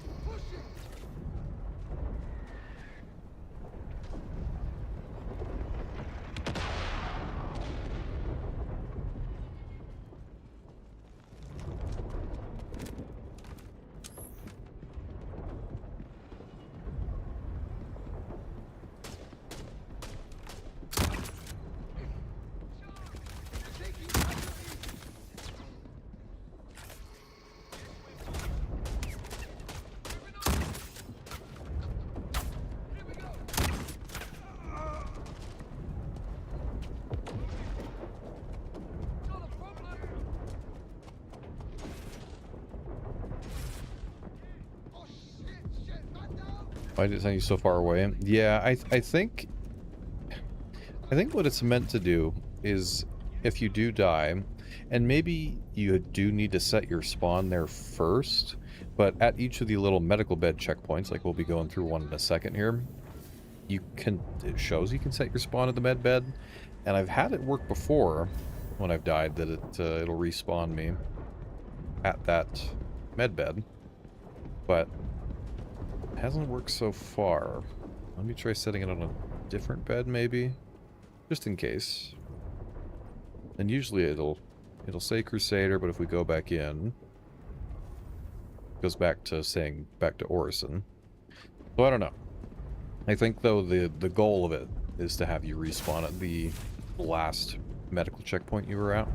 Why did it send you so far away? Yeah, I think what it's meant to do is if you do die, and maybe you do need to set your spawn there first, but at each of the little medical bed checkpoints, like we'll be going through one in a second here, it shows you can set your spawn at the med bed, and I've had it work before when I've died that it'll respawn me at that med bed, but it hasn't worked so far. Let me try setting it on a different bed maybe, just in case. And usually it'll say Crusader, but if we go back in, it goes back to saying back to Orison. So I don't know. I think though the goal of it is to have you respawn at the last medical checkpoint you were at.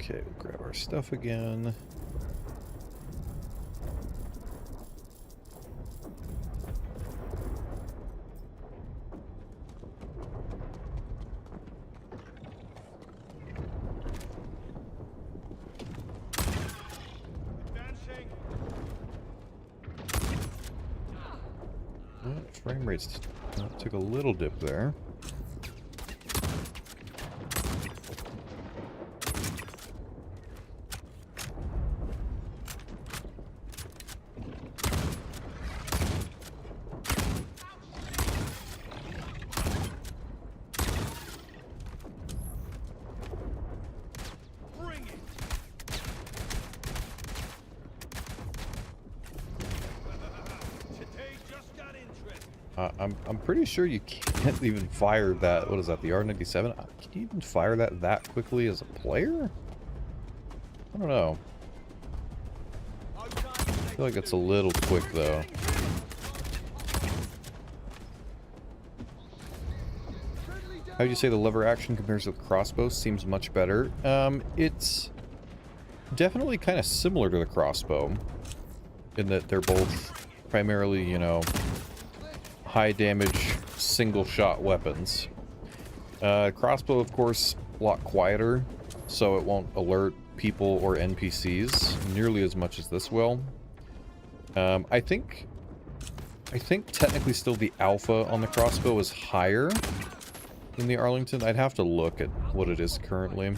Okay, we'll grab our stuff again. Frame rates took a little dip there. I'm pretty sure you can't even fire that. What is that? The R97? Can you even fire that quickly as a player? I don't know. I feel like it's a little quick though. How do you say the lever action compares to the crossbow? Seems much better. It's definitely kind of similar to the crossbow in that they're both primarily, you know, high damage single shot weapons. Crossbow, of course, a lot quieter, so it won't alert people or NPCs nearly as much as this will. I think technically still the alpha on the crossbow is higher than the Arlington. I'd have to look at what it is currently.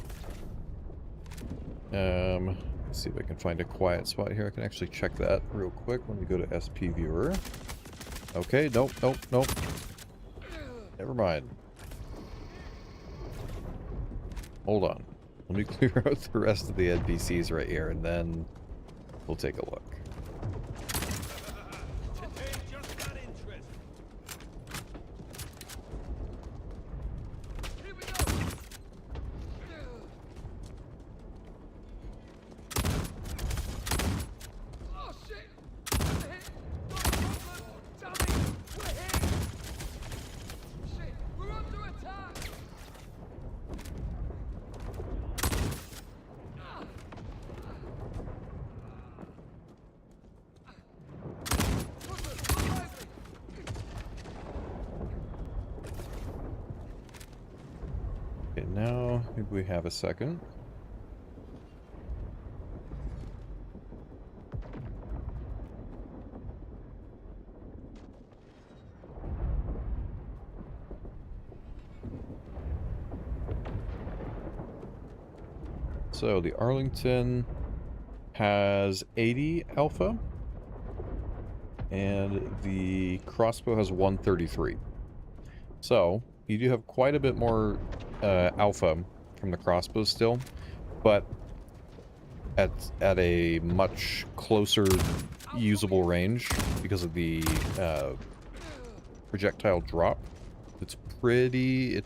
Let's see if I can find a quiet spot here. I can actually check that real quick when we go to SP Viewer. Okay, nope. Never mind. Hold on. Let me clear out the rest of the NPCs right here, and then we'll take a look. Okay, now maybe we have a second. So the Arlington has 80 alpha, and the crossbow has 133. So you do have quite a bit more alpha from the crossbow still, but at a much closer usable range because of the projectile drop. It's pretty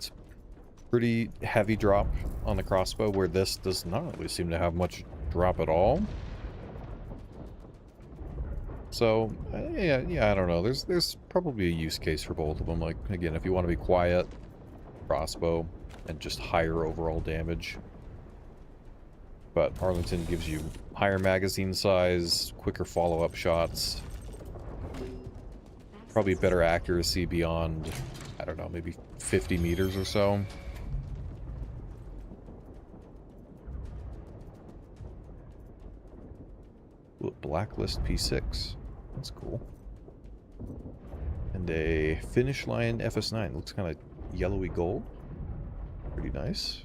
heavy drop on the crossbow, where this does not really seem to have much drop at all. So yeah, I don't know. There's probably a use case for both of them. Like, again, if you want to be quiet, crossbow, and just higher overall damage. But Arlington gives you higher magazine size, quicker follow-up shots, probably better accuracy beyond, I don't know, maybe 50 meters or so. Ooh, Blacklist P6. That's cool. And a Finish Line FS9. Looks kind of yellowy gold. Pretty nice.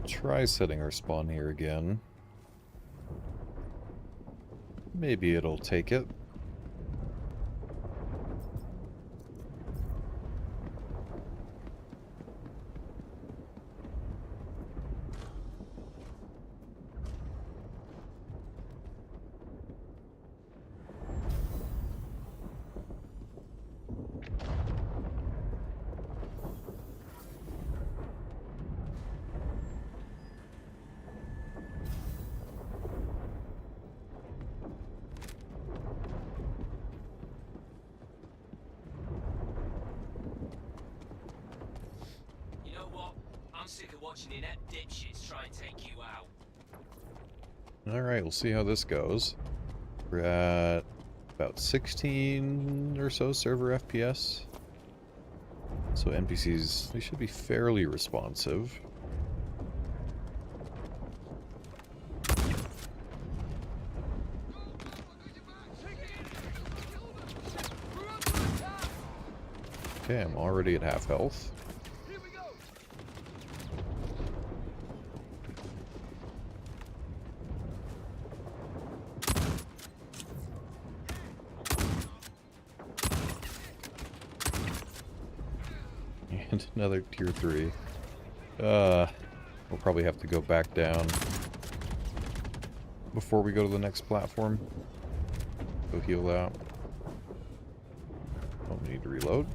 Try setting our spawn here again. Maybe it'll take it. I'm sick of watching inept dipshits try and take you out. Alright, we'll see how this goes. We're at about 16 or so server FPS. So NPCs, they should be fairly responsive. Okay, I'm already at half health. Here we go. And another tier 3. We'll probably have to go back down before we go to the next platform. Go heal out. Oh, we need to reload.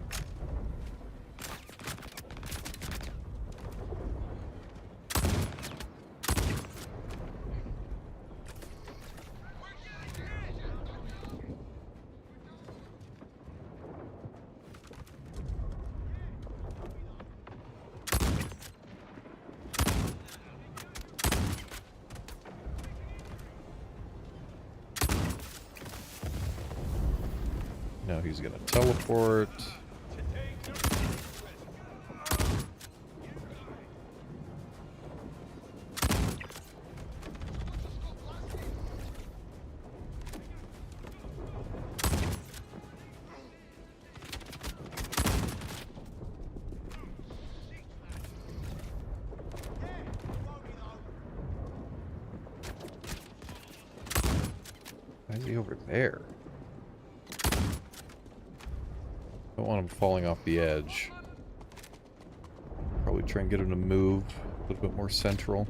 Now he's gonna teleport. Why is he over there? Don't want him falling off the edge. Probably try and get him to move a little bit more central.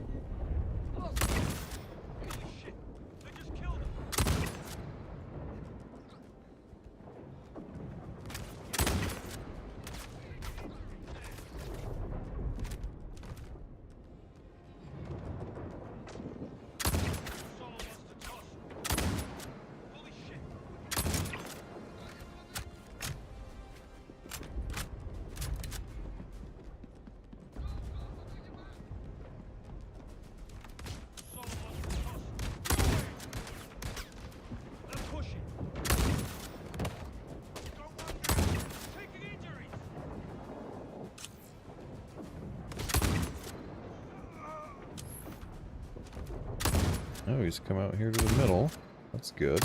Oh, he's come out here to the middle. That's good.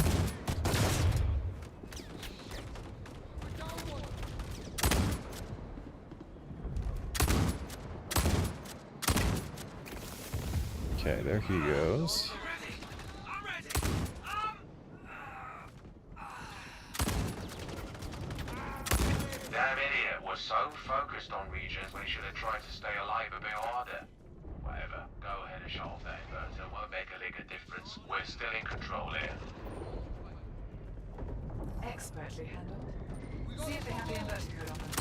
Okay, there he goes. Damn idiot was so focused on regions when he should have tried to stay alive a bit harder. Whatever, go ahead and shut off that inverter. Won't make a lick of difference. We're still in control here. Expertly handled. See if they have the inverter code on them.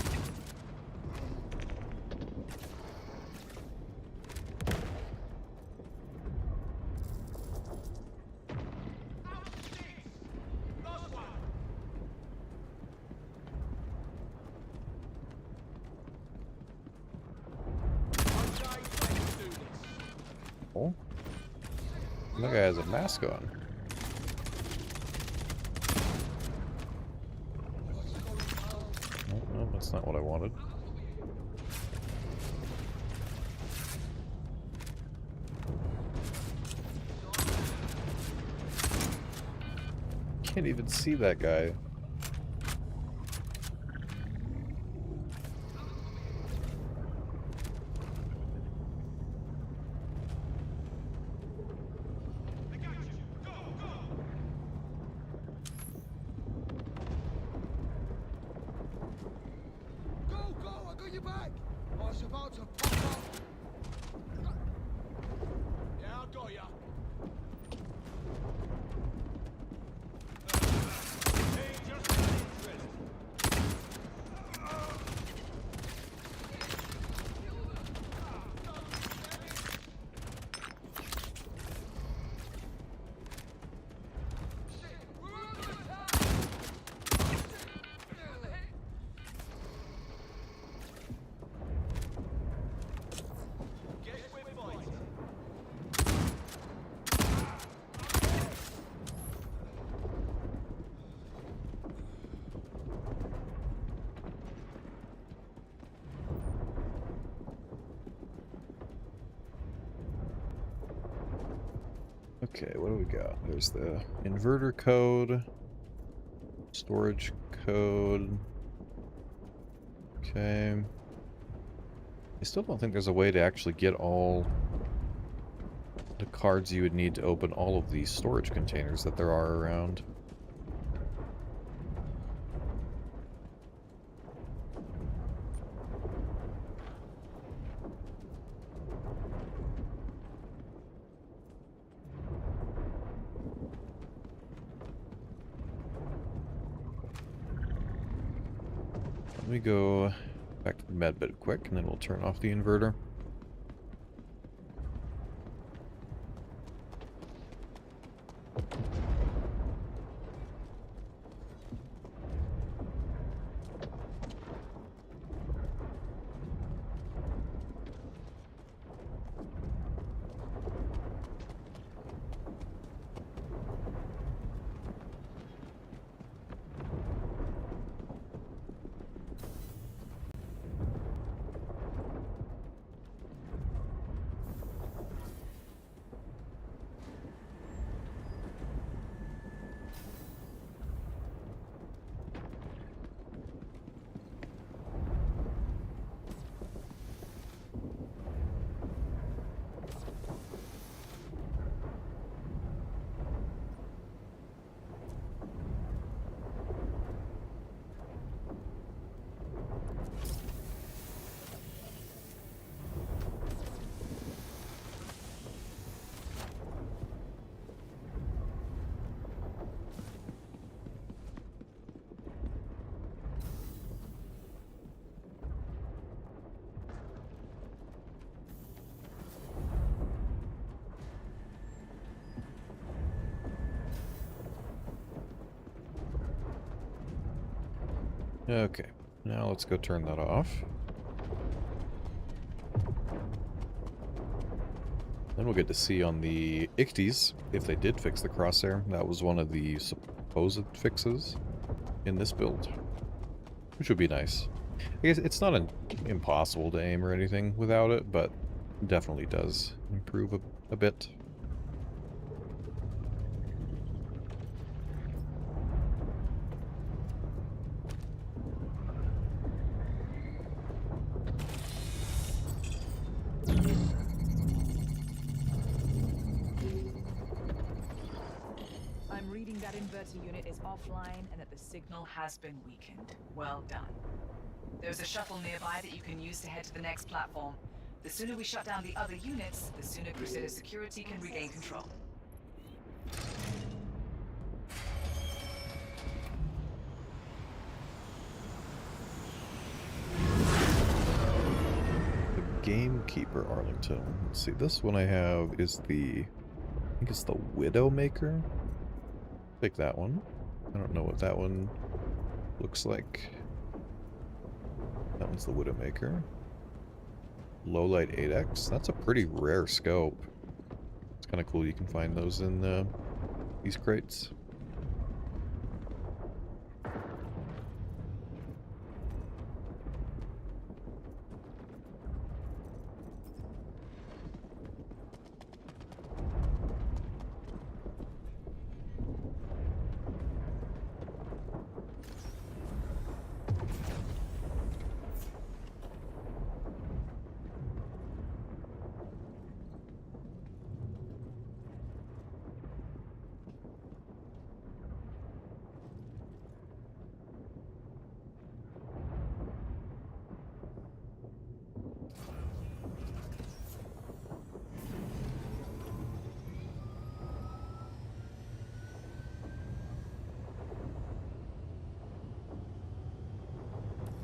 Oh, that guy has a mask on. No, no, that's not what I wanted. Can't even see that guy. You back? I was about to pop up. Yeah, I got ya. Okay, what do we got? There's the inverter code, storage code, Okay. I still don't think there's a way to actually get all the cards you would need to open all of these storage containers that there are around. Let me go back to the med bed quick, and then we'll turn off the inverter. Okay, now let's go turn that off. Then we'll get to see on the Icties if they did fix the crosshair. That was one of the supposed fixes in this build, which would be nice. I guess it's not impossible to aim or anything without it, but definitely does improve a bit. I'm reading that inverter unit is offline and that the signal has been weakened. Well done. There's a shuttle nearby that you can use to head to the next platform. The sooner we shut down the other units, the sooner Crusader security can regain control. Gamekeeper Arlington. Let's see, this one I have is the, I think it's the Widowmaker. Take that one. I don't know what that one looks like. That one's the Widowmaker. Lowlight 8X. That's a pretty rare scope. It's kind of cool you can find those in these crates.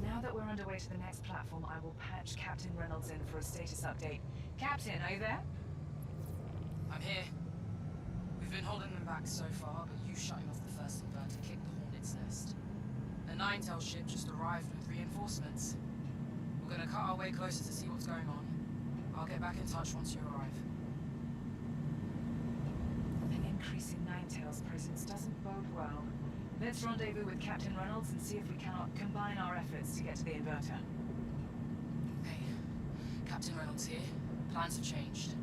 Now that we're underway to the next platform, I will patch Captain Reynolds in for a status update. Captain, are you there? I'm here. We've been holding them back so far, but you shutting off the first inverter kicked the Hornet's nest. A Ninetale ship just arrived with reinforcements. We're gonna cut our way closer to see what's going on. I'll get back in touch once you arrive. An increase in Ninetale's presence doesn't bode well. Let's rendezvous with Captain Reynolds and see if we cannot combine our efforts to get to the inverter. Hey, Captain Reynolds here. Plans have changed.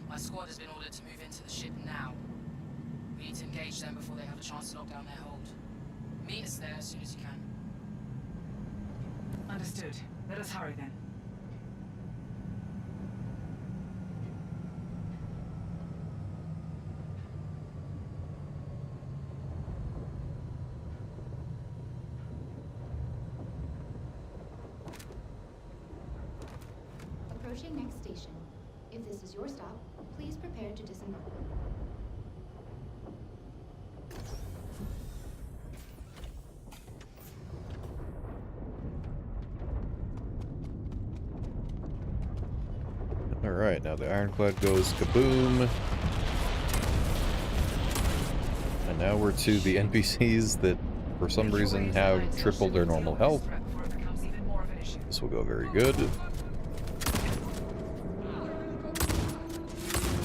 My squad has been ordered to move into the ship now. We need to engage them before they have a chance to lock down their hold. Meet us there as soon as you can. Understood. Let us hurry then. Approaching next station. If this is your stop, please prepare to disembark. Alright, now the ironclad goes kaboom. And now we're to the NPCs that, for some reason, have tripled their normal health. Before it becomes even more of an issue. This will go very good.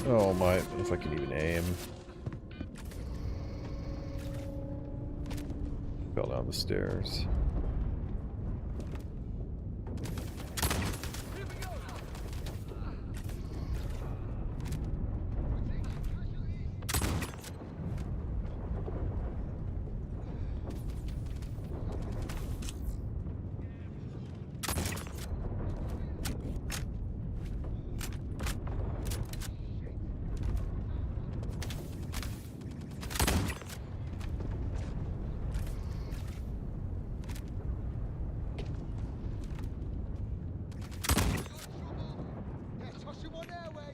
Oh my, if I can even aim. Fell down the stairs. Yeah, toss him on airway.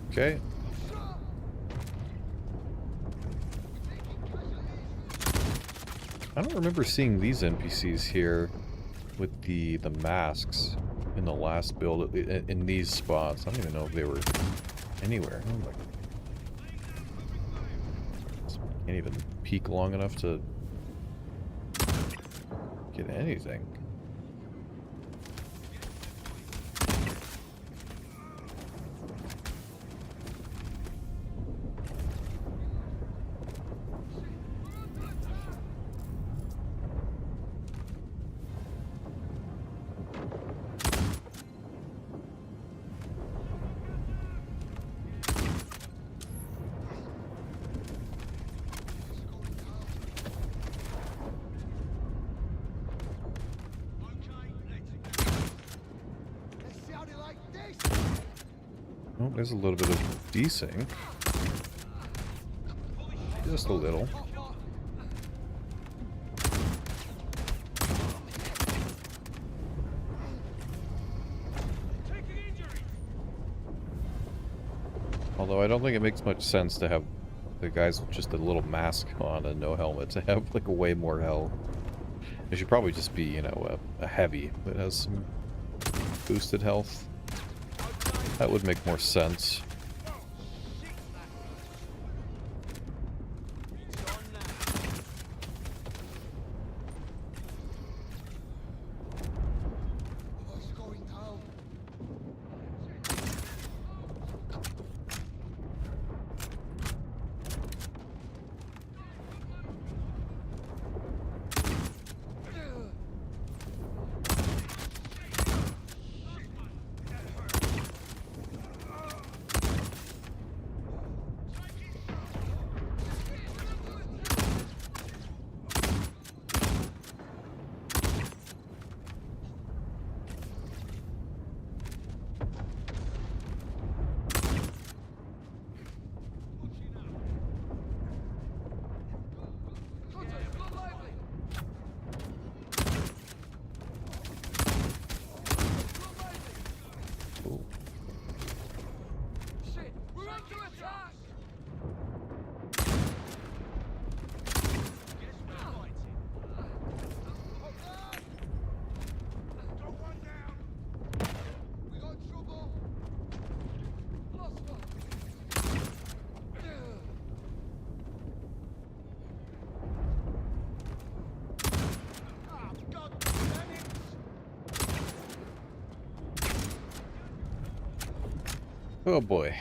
Okay. I don't remember seeing these NPCs here with the masks in the last build in these spots. I don't even know if they were anywhere. Oh my. Can't even peek long enough to get anything. Let's see how they like this. Oh, there's a little bit of desync. Just a little. Although I don't think it makes much sense to have the guys with just a little mask on and no helmet to have like way more health. It should probably just be, you know, a heavy that has some boosted health. That would make more sense. Oh, it's going down. Ooh. Shit, we're under attack. Got one down. We got trouble. Lost one. Ah, God damn it. Oh boy.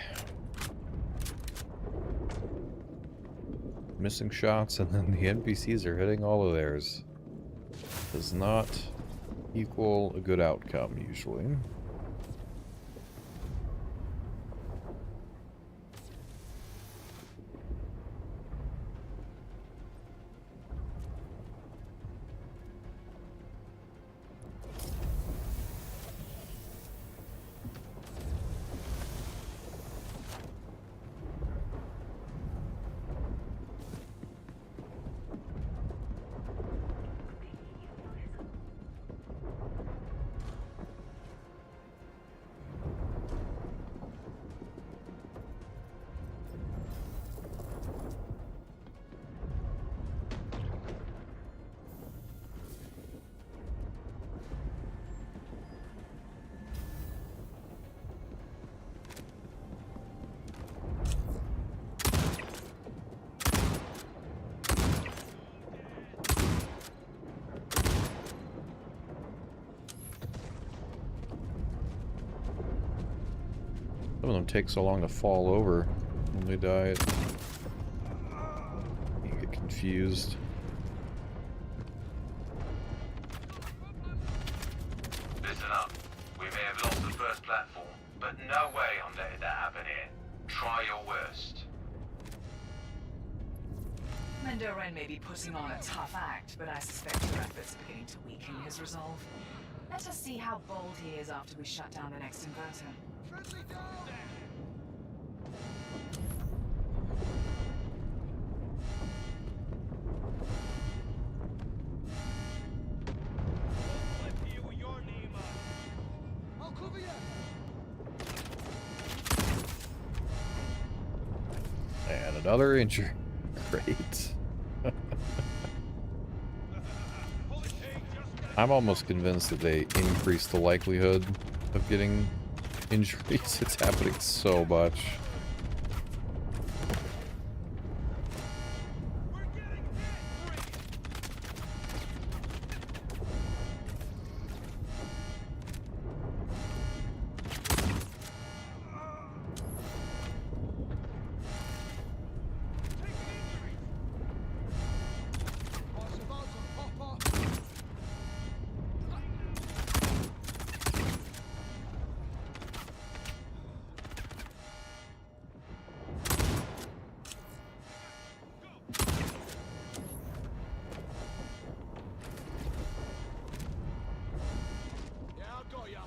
Missing shots and then the NPCs are hitting all of theirs. Does not equal a good outcome usually. Some of them take so long to fall over when they die. You get confused. Listen up. We may have lost the first platform, but no way I'm letting that happen here. Try your worst. Mendoren may be putting on a tough act, but I suspect your efforts are beginning to weaken his resolve. Let us see how bold he is after we shut down the next inverter. Friendly down! I'll cover you! And another injury. Great. I'm almost convinced that they increase the likelihood of getting injuries. It's happening so much. I was about to pop off. Yeah, I got ya.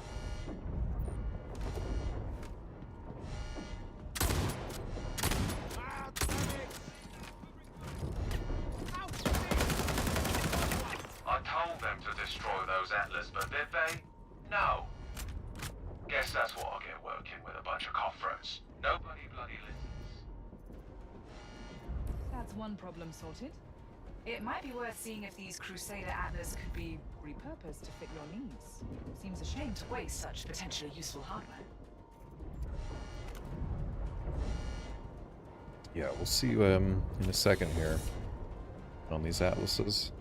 Ah, damn it! I told them to destroy those Atlas, but did they? No. Guess that's what I get working with a bunch of cutthroats. Nobody bloody listens. That's one problem sorted. It might be worth seeing if these Crusader Atlas could be repurposed to fit your needs. Seems a shame to waste such potentially useful hardware. Yeah, we'll see you in a second here on these atlases.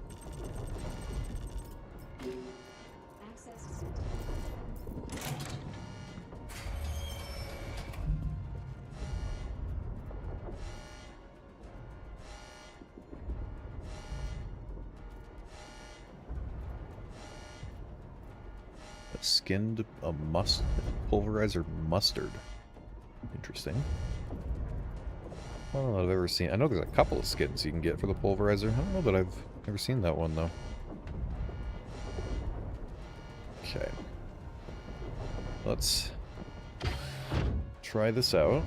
A skinned pulverizer mustard. Interesting. I don't know that I've ever seen. I know there's a couple of skins you can get for the pulverizer. I don't know that I've ever seen that one though. Okay. Let's try this out.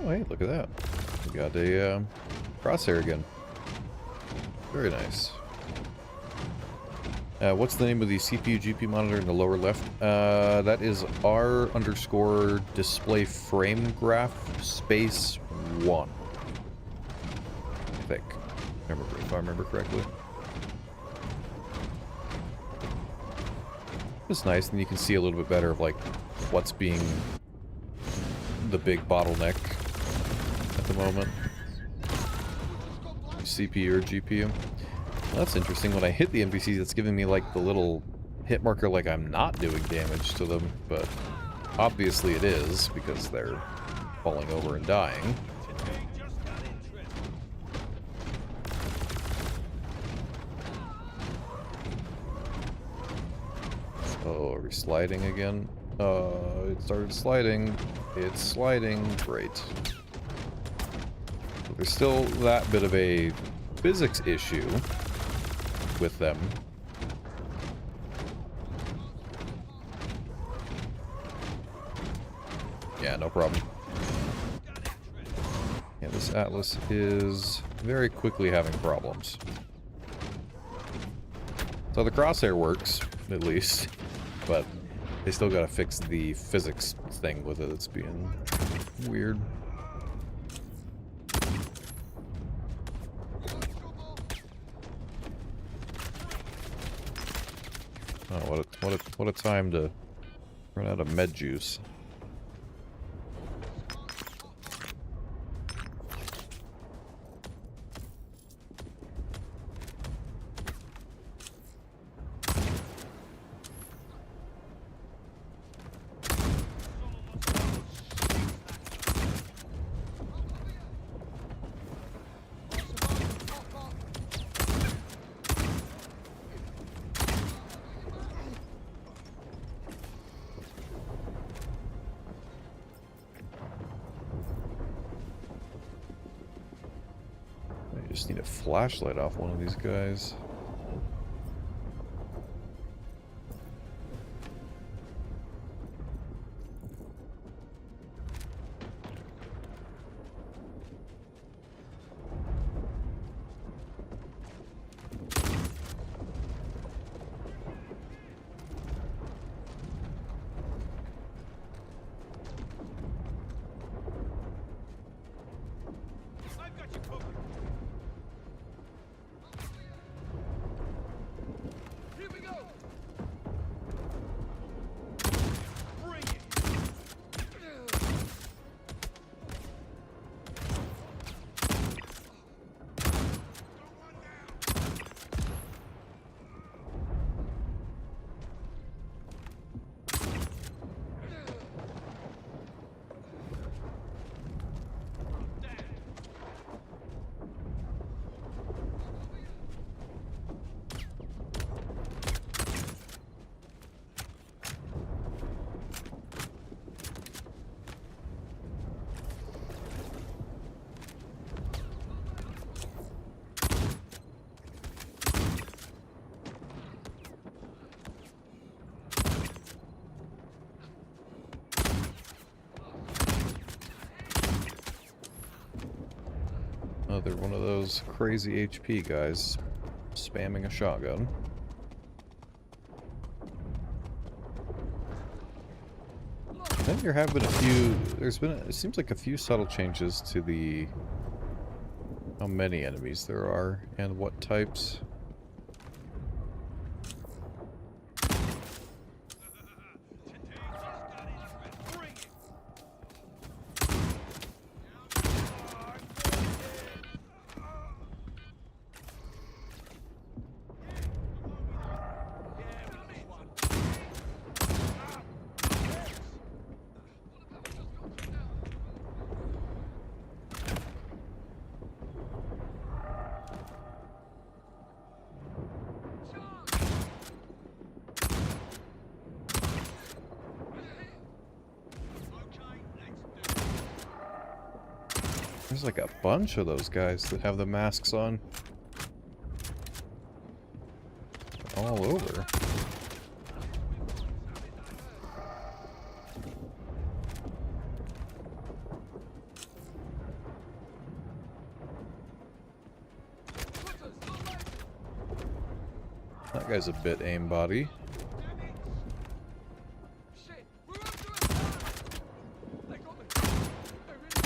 Oh, hey, look at that. We got a crosshair again. Very nice. What's the name of the CPU GPU monitor in the lower left? That is R_display frame graph space 1. I think. If I remember correctly. It's nice, and you can see a little bit better of like what's being the big bottleneck at the moment. CPU or GPU. Well, that's interesting. When I hit the NPCs, it's giving me like the little hit marker like I'm not doing damage to them, but obviously it is because they're falling over and dying. Oh, are we sliding again? It started sliding. It's sliding. Great. So there's still that bit of a physics issue with them. Yeah, no problem. Yeah, this Atlas is very quickly having problems. So the crosshair works, at least, but they still gotta fix the physics thing with it. It's being weird. Oh, what a time to run out of med juice. just need a flashlight off one of these guys. Here we go! Another one of those crazy HP guys spamming a shotgun. I think there have been a few, it seems like a few subtle changes to the, how many enemies there are and what types. There's like a bunch of those guys that have the masks on. All over. That guy's a bit aimbotty. Shit! We're up to attack! They got me! They're in.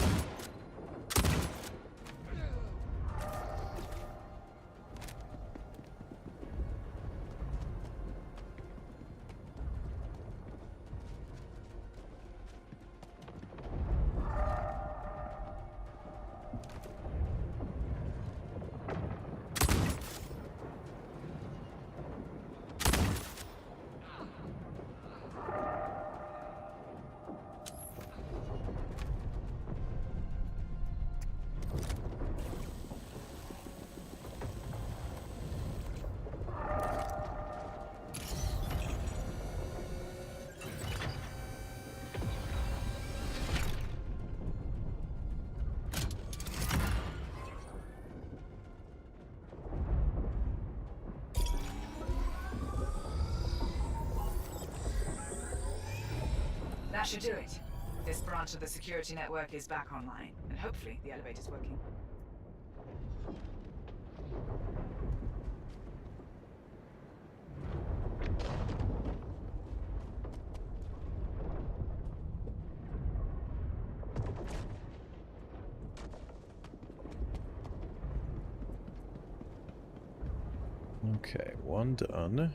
That should do it. This branch of the security network is back online, and hopefully the elevator's working. Okay, one done.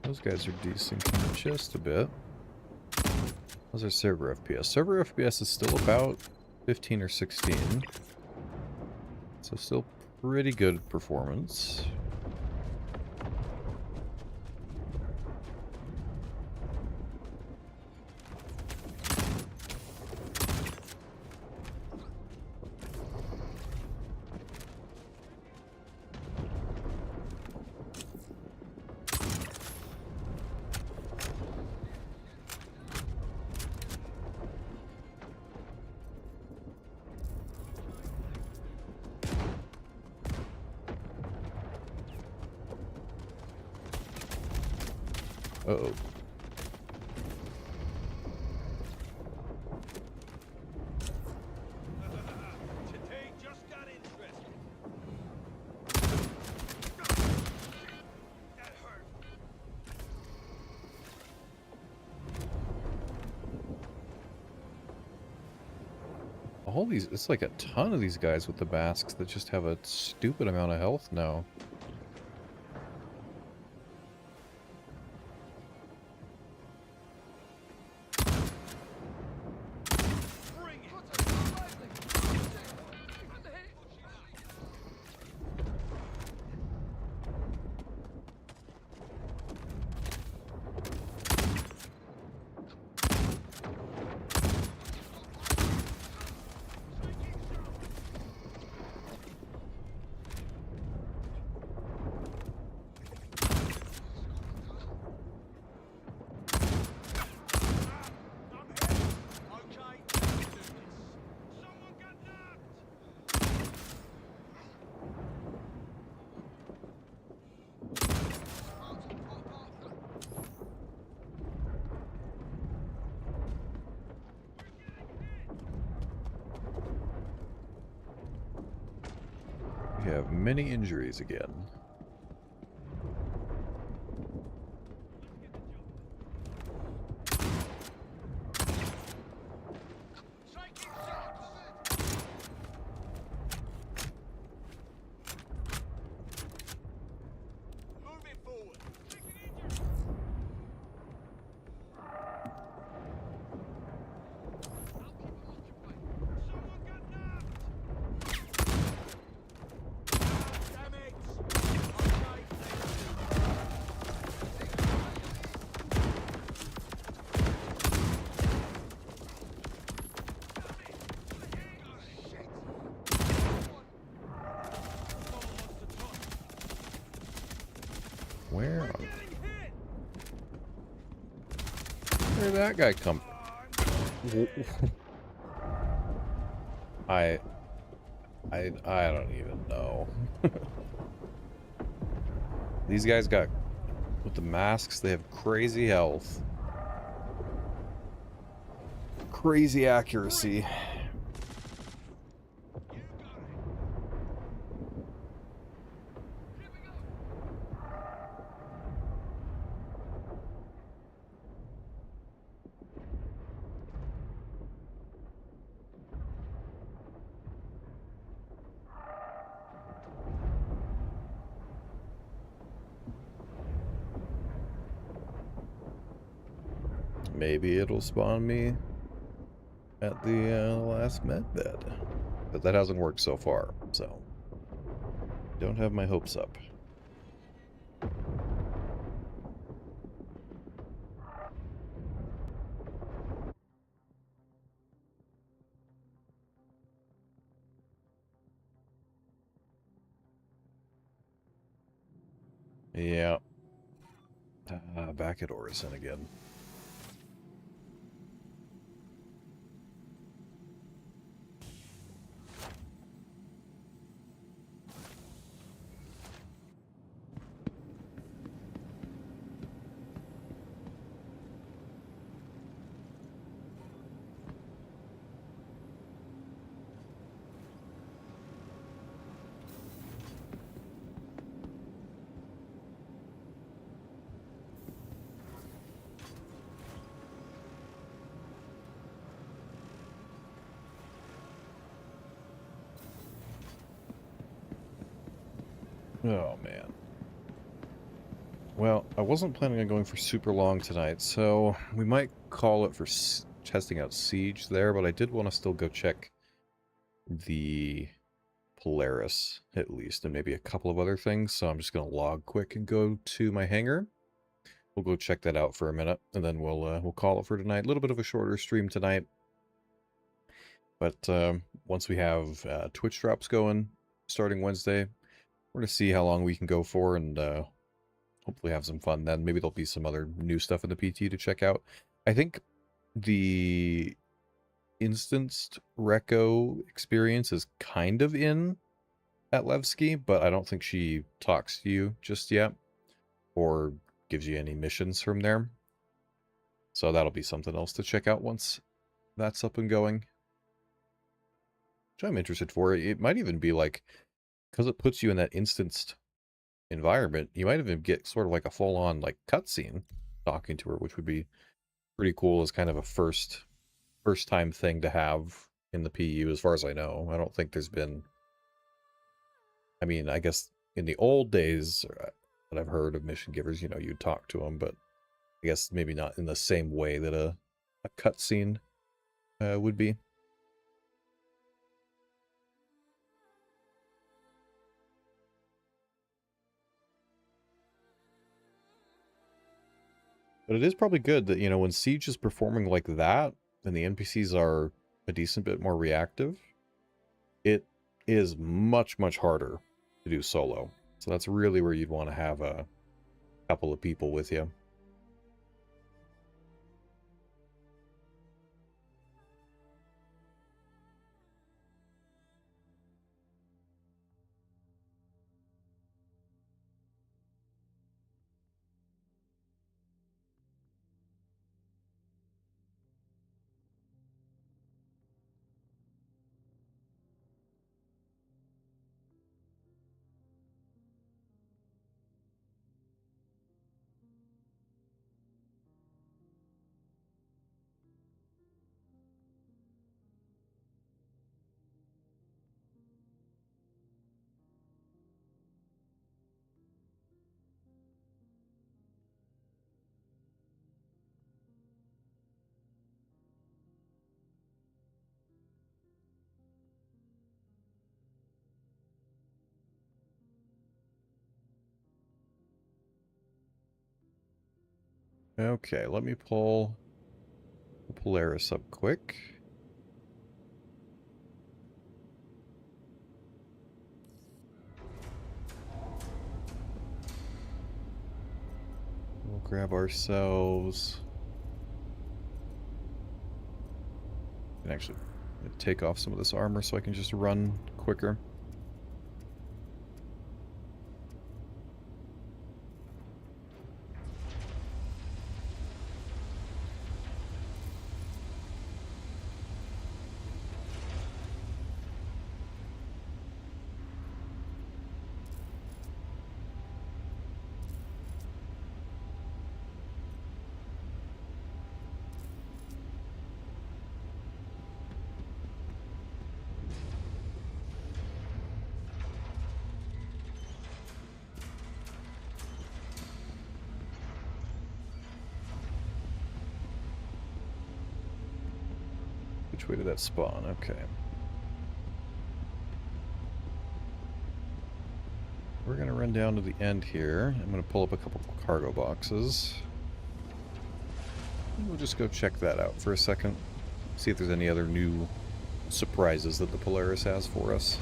Those guys are desyncing just a bit. How's our server FPS? Server FPS is still about 15 or 16. So still pretty good performance. Uh-oh. Today just got interesting. That hurt. All these, it's like a ton of these guys with the masks that just have a stupid amount of health now. Bring it. Okay, let's do this. Someone got knocked. We have many injuries again. Taking shots. Moving forward. Someone got knocked. Damn it. Okay, Where getting hit. did that guy come? I don't even know. These guys got, with the masks, they have crazy health. Crazy accuracy. Maybe it'll spawn me at the last med bed. But that hasn't worked so far, so don't have my hopes up. Yeah. Back at Orison again. Oh, man. Well, I wasn't planning on going for super long tonight, so we might call it for testing out Siege there, but I did want to still go check the Polaris, at least, and maybe a couple of other things, so I'm just going to log quick and go to my hangar. We'll go check that out for a minute, and then we'll call it for tonight. A little bit of a shorter stream tonight, but once we have Twitch drops going, starting Wednesday, we're going to see how long we can go for, and hopefully have some fun then. Maybe there'll be some other new stuff in the PT to check out. I think the instanced Reco experience is kind of in at Levski, but I don't think she talks to you just yet or gives you any missions from there. So that'll be something else to check out once that's up and going, which I'm interested for. It might even be like, because it puts you in that instanced environment, you might even get sort of like a full-on like cutscene talking to her, which would be pretty cool as kind of a first time thing to have in the PU, as far as I know. I don't think there's been, I mean, I guess in the old days that I've heard of mission givers, you know, you'd talk to them, but I guess maybe not in the same way that a cutscene would be. But it is probably good that, you know, when Siege is performing like that, and the NPCs are a decent bit more reactive, it is much, much harder to do solo. So that's really where you'd want to have a couple of people with you. Okay, let me pull the Polaris up quick. We'll grab ourselves. And actually take off some of this armor so I can just run quicker. Which way did that spawn? Okay. We're going to run down to the end here. I'm going to pull up a couple cargo boxes. And we'll just go check that out for a second. See if there's any other new surprises that the Polaris has for us.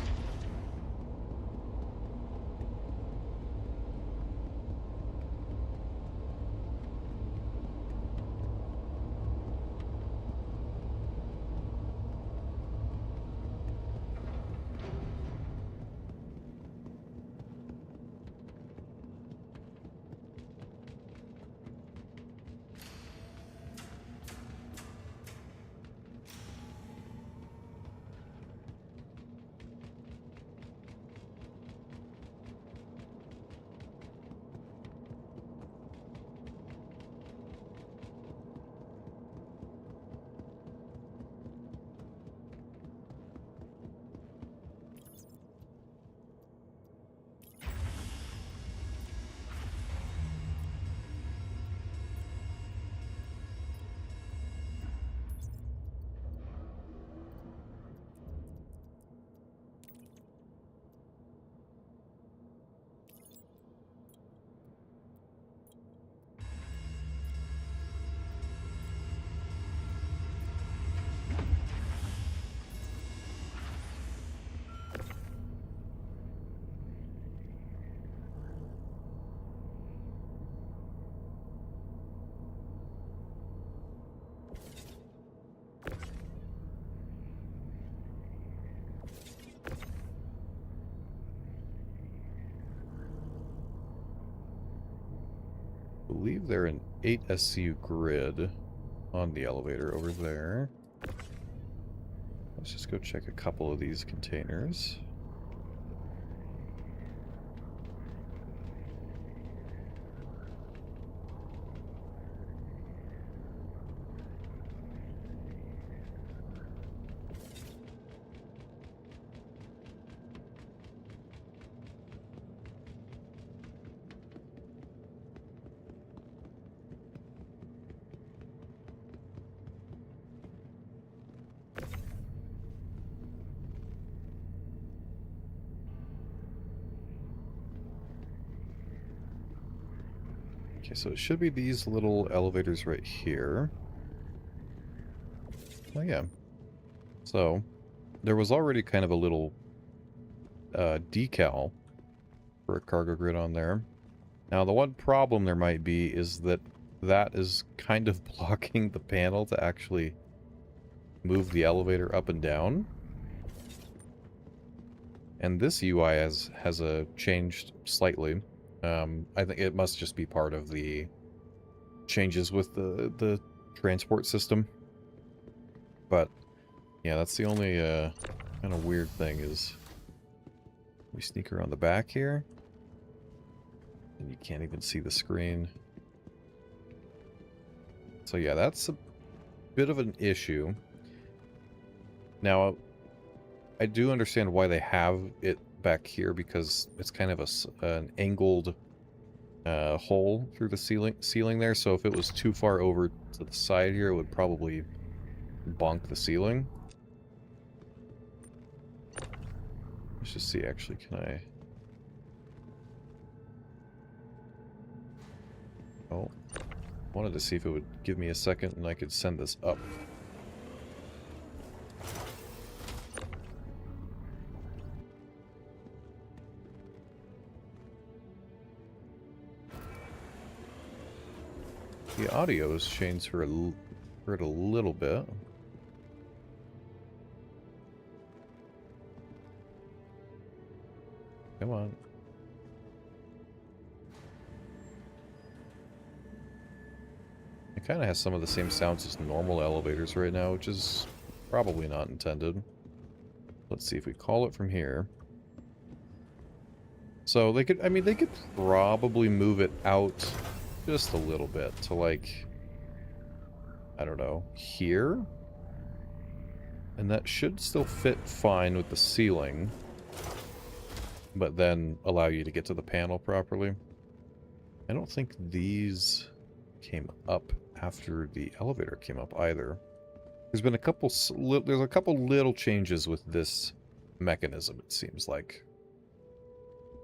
believe they're an 8 SCU grid on the elevator over there. Let's just go check a couple of these containers. Okay, so it should be these little elevators right here. Oh yeah. So, there was already kind of a little decal for a cargo grid on there. Now, the one problem there might be is that that is kind of blocking the panel to actually move the elevator up and down. And this UI has changed slightly. I think it must just be part of the changes with the transport system. But yeah, that's the only kind of weird thing is we sneak around the back here and you can't even see the screen. So yeah, that's a bit of an issue. Now, I do understand why they have it back here, because it's kind of an angled hole through the ceiling there, so if it was too far over to the side here, it would probably bonk the ceiling. Let's just see, actually, can I... Oh, wanted to see if it would give me a second and I could send this up. The audio has changed for it a little bit. Come on. It kind of has some of the same sounds as normal elevators right now, which is probably not intended. Let's see if we call it from here. So they could, I mean, they could probably move it out just a little bit to, like, I don't know, here? And that should still fit fine with the ceiling, but then allow you to get to the panel properly. I don't think these came up after the elevator came up either. There's been a couple little changes with this mechanism, it seems like.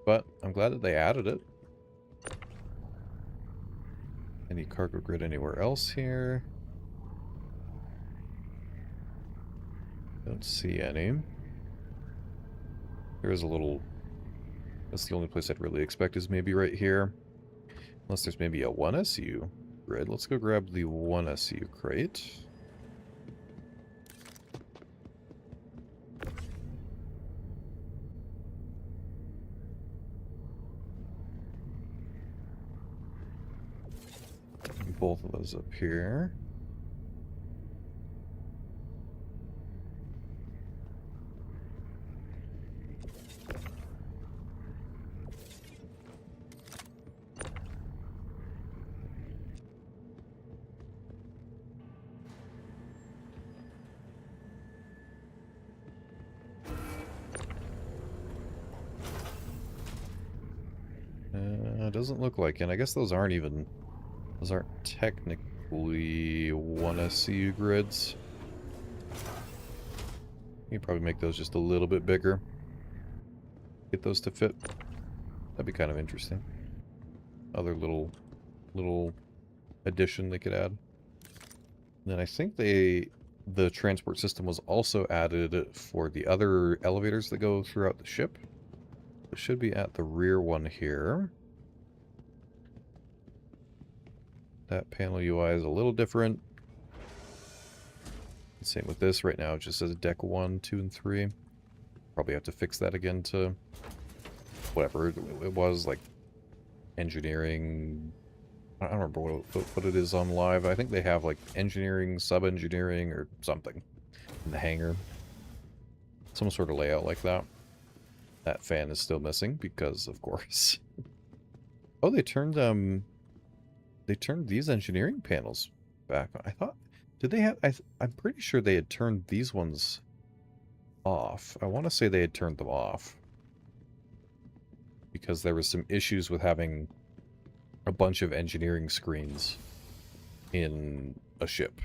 But I'm glad that they added it. Any cargo grid anywhere else here? Don't see any. There is a little... That's the only place I'd really expect is maybe right here. Unless there's maybe a 1SU grid. Let's go grab the 1SU crate. Both of those up here. Doesn't look like it. I guess those aren't even... Those aren't technically 1SCU grids. You can probably make those just a little bit bigger. Get those to fit. That'd be kind of interesting. Other little addition they could add. And then I think the transport system was also added for the other elevators that go throughout the ship. It should be at the rear one here. That panel UI is a little different. Same with this. Right now it just says deck 1, 2, and 3. Probably have to fix that again to whatever it was, like engineering I don't remember what it is on live. I think they have like engineering, sub-engineering, or something in the hangar. Some sort of layout like that. That fan is still missing because, of course. Oh, they turned these engineering panels back on. I thought, did they have? I'm pretty sure they had turned these ones off. I want to say they had turned them off because there was some issues with having a bunch of engineering screens in a ship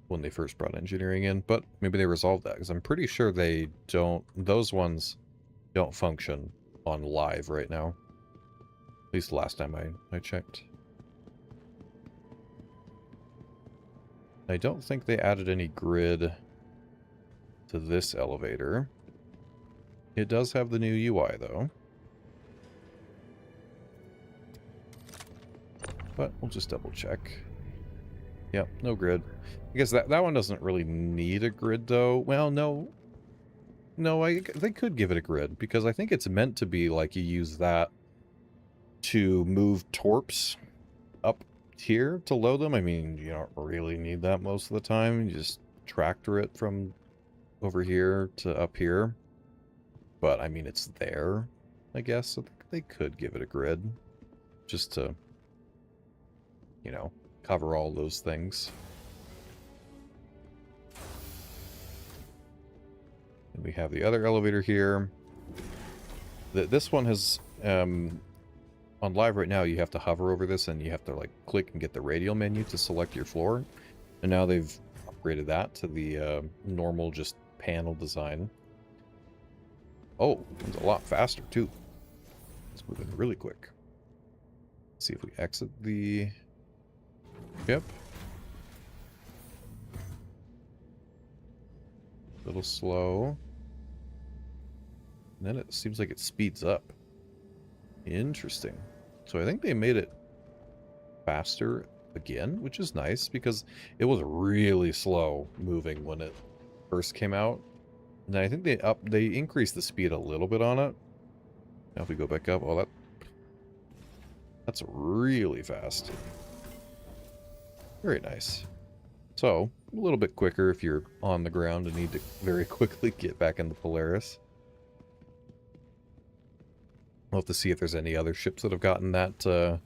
when they first brought engineering in, but maybe they resolved that because I'm pretty sure those ones don't function on live right now. At least last time I checked. I don't think they added any grid to this elevator. It does have the new UI though. But we'll just double check. Yep, no grid. I guess that one doesn't really need a grid though. Well, no. No, they could give it a grid because I think it's meant to be like you use that to move torps up here to load them. I mean, you don't really need that most of the time. You just tractor it from over here to up here. But I mean, it's there, I guess. So they could give it a grid just to, you know, cover all those things. And we have the other elevator here. This one has, on live right now, you have to hover over this and you have to like click and get the radial menu to select your floor. And now they've upgraded that to the normal just panel design. Oh, it's a lot faster too. It's moving really quick. Let's see if we exit the ship. A little slow. And then it seems like it speeds up. Interesting. So I think they made it faster again, which is nice because it was really slow moving when it first came out. And I think they increased the speed a little bit on it. Now if we go back up, well, that's really fast. Very nice. So, a little bit quicker if you're on the ground and need to very quickly get back in the Polaris. We'll have to see if there's any other ships that have gotten that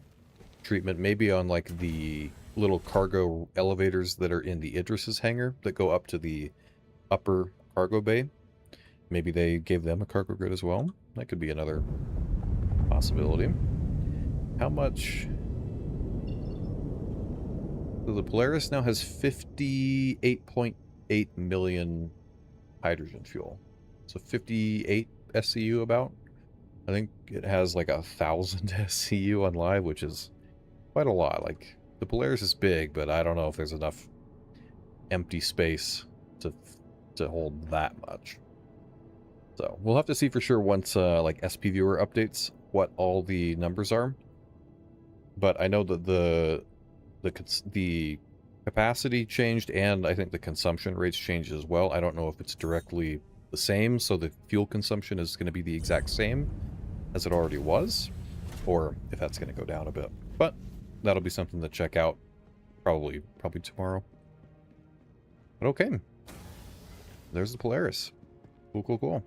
treatment. Maybe on like the little cargo elevators that are in the Idris's hangar that go up to the upper cargo bay. Maybe they gave them a cargo grid as well. That could be another possibility. How much? So the Polaris now has 58.8 million hydrogen fuel. So 58 SCU about. I think it has like 1,000 SCU on live, which is quite a lot. Like, the Polaris is big, but I don't know if there's enough empty space to hold that much. So we'll have to see for sure once like SP Viewer updates what all the numbers are. But I know that the capacity changed, and I think the consumption rates changed as well. I don't know if it's directly the same, so the fuel consumption is going to be the exact same as it already was, or if that's going to go down a bit. But that'll be something to check out probably tomorrow. But okay. There's the Polaris. Cool.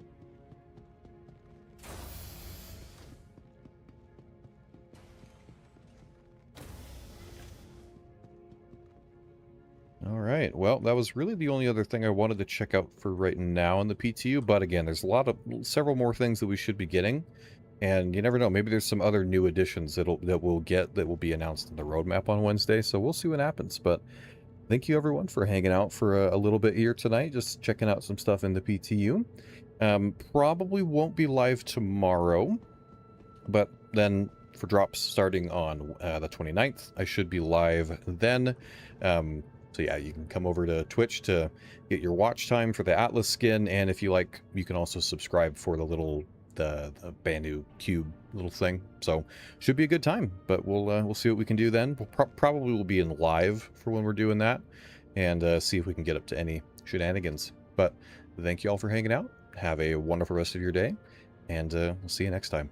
All right, well, that was really the only other thing I wanted to check out for right now in the PTU, but again, there's several more things that we should be getting, and you never know, maybe there's some other new additions that we'll get that will be announced in the roadmap on Wednesday, so we'll see what happens. But thank you everyone for hanging out for a little bit here tonight, just checking out some stuff in the PTU. Probably won't be live tomorrow, but then for drops starting on the 29th, I should be live then. So yeah, you can come over to Twitch to get your watch time for the Atlas skin, and if you like, you can also subscribe for the Banu cube little thing. So should be a good time, but we'll see what we can do then. We'll probably will be in live for when we're doing that, and see if we can get up to any shenanigans. But thank you all for hanging out. Have a wonderful rest of your day, and we'll see you next time.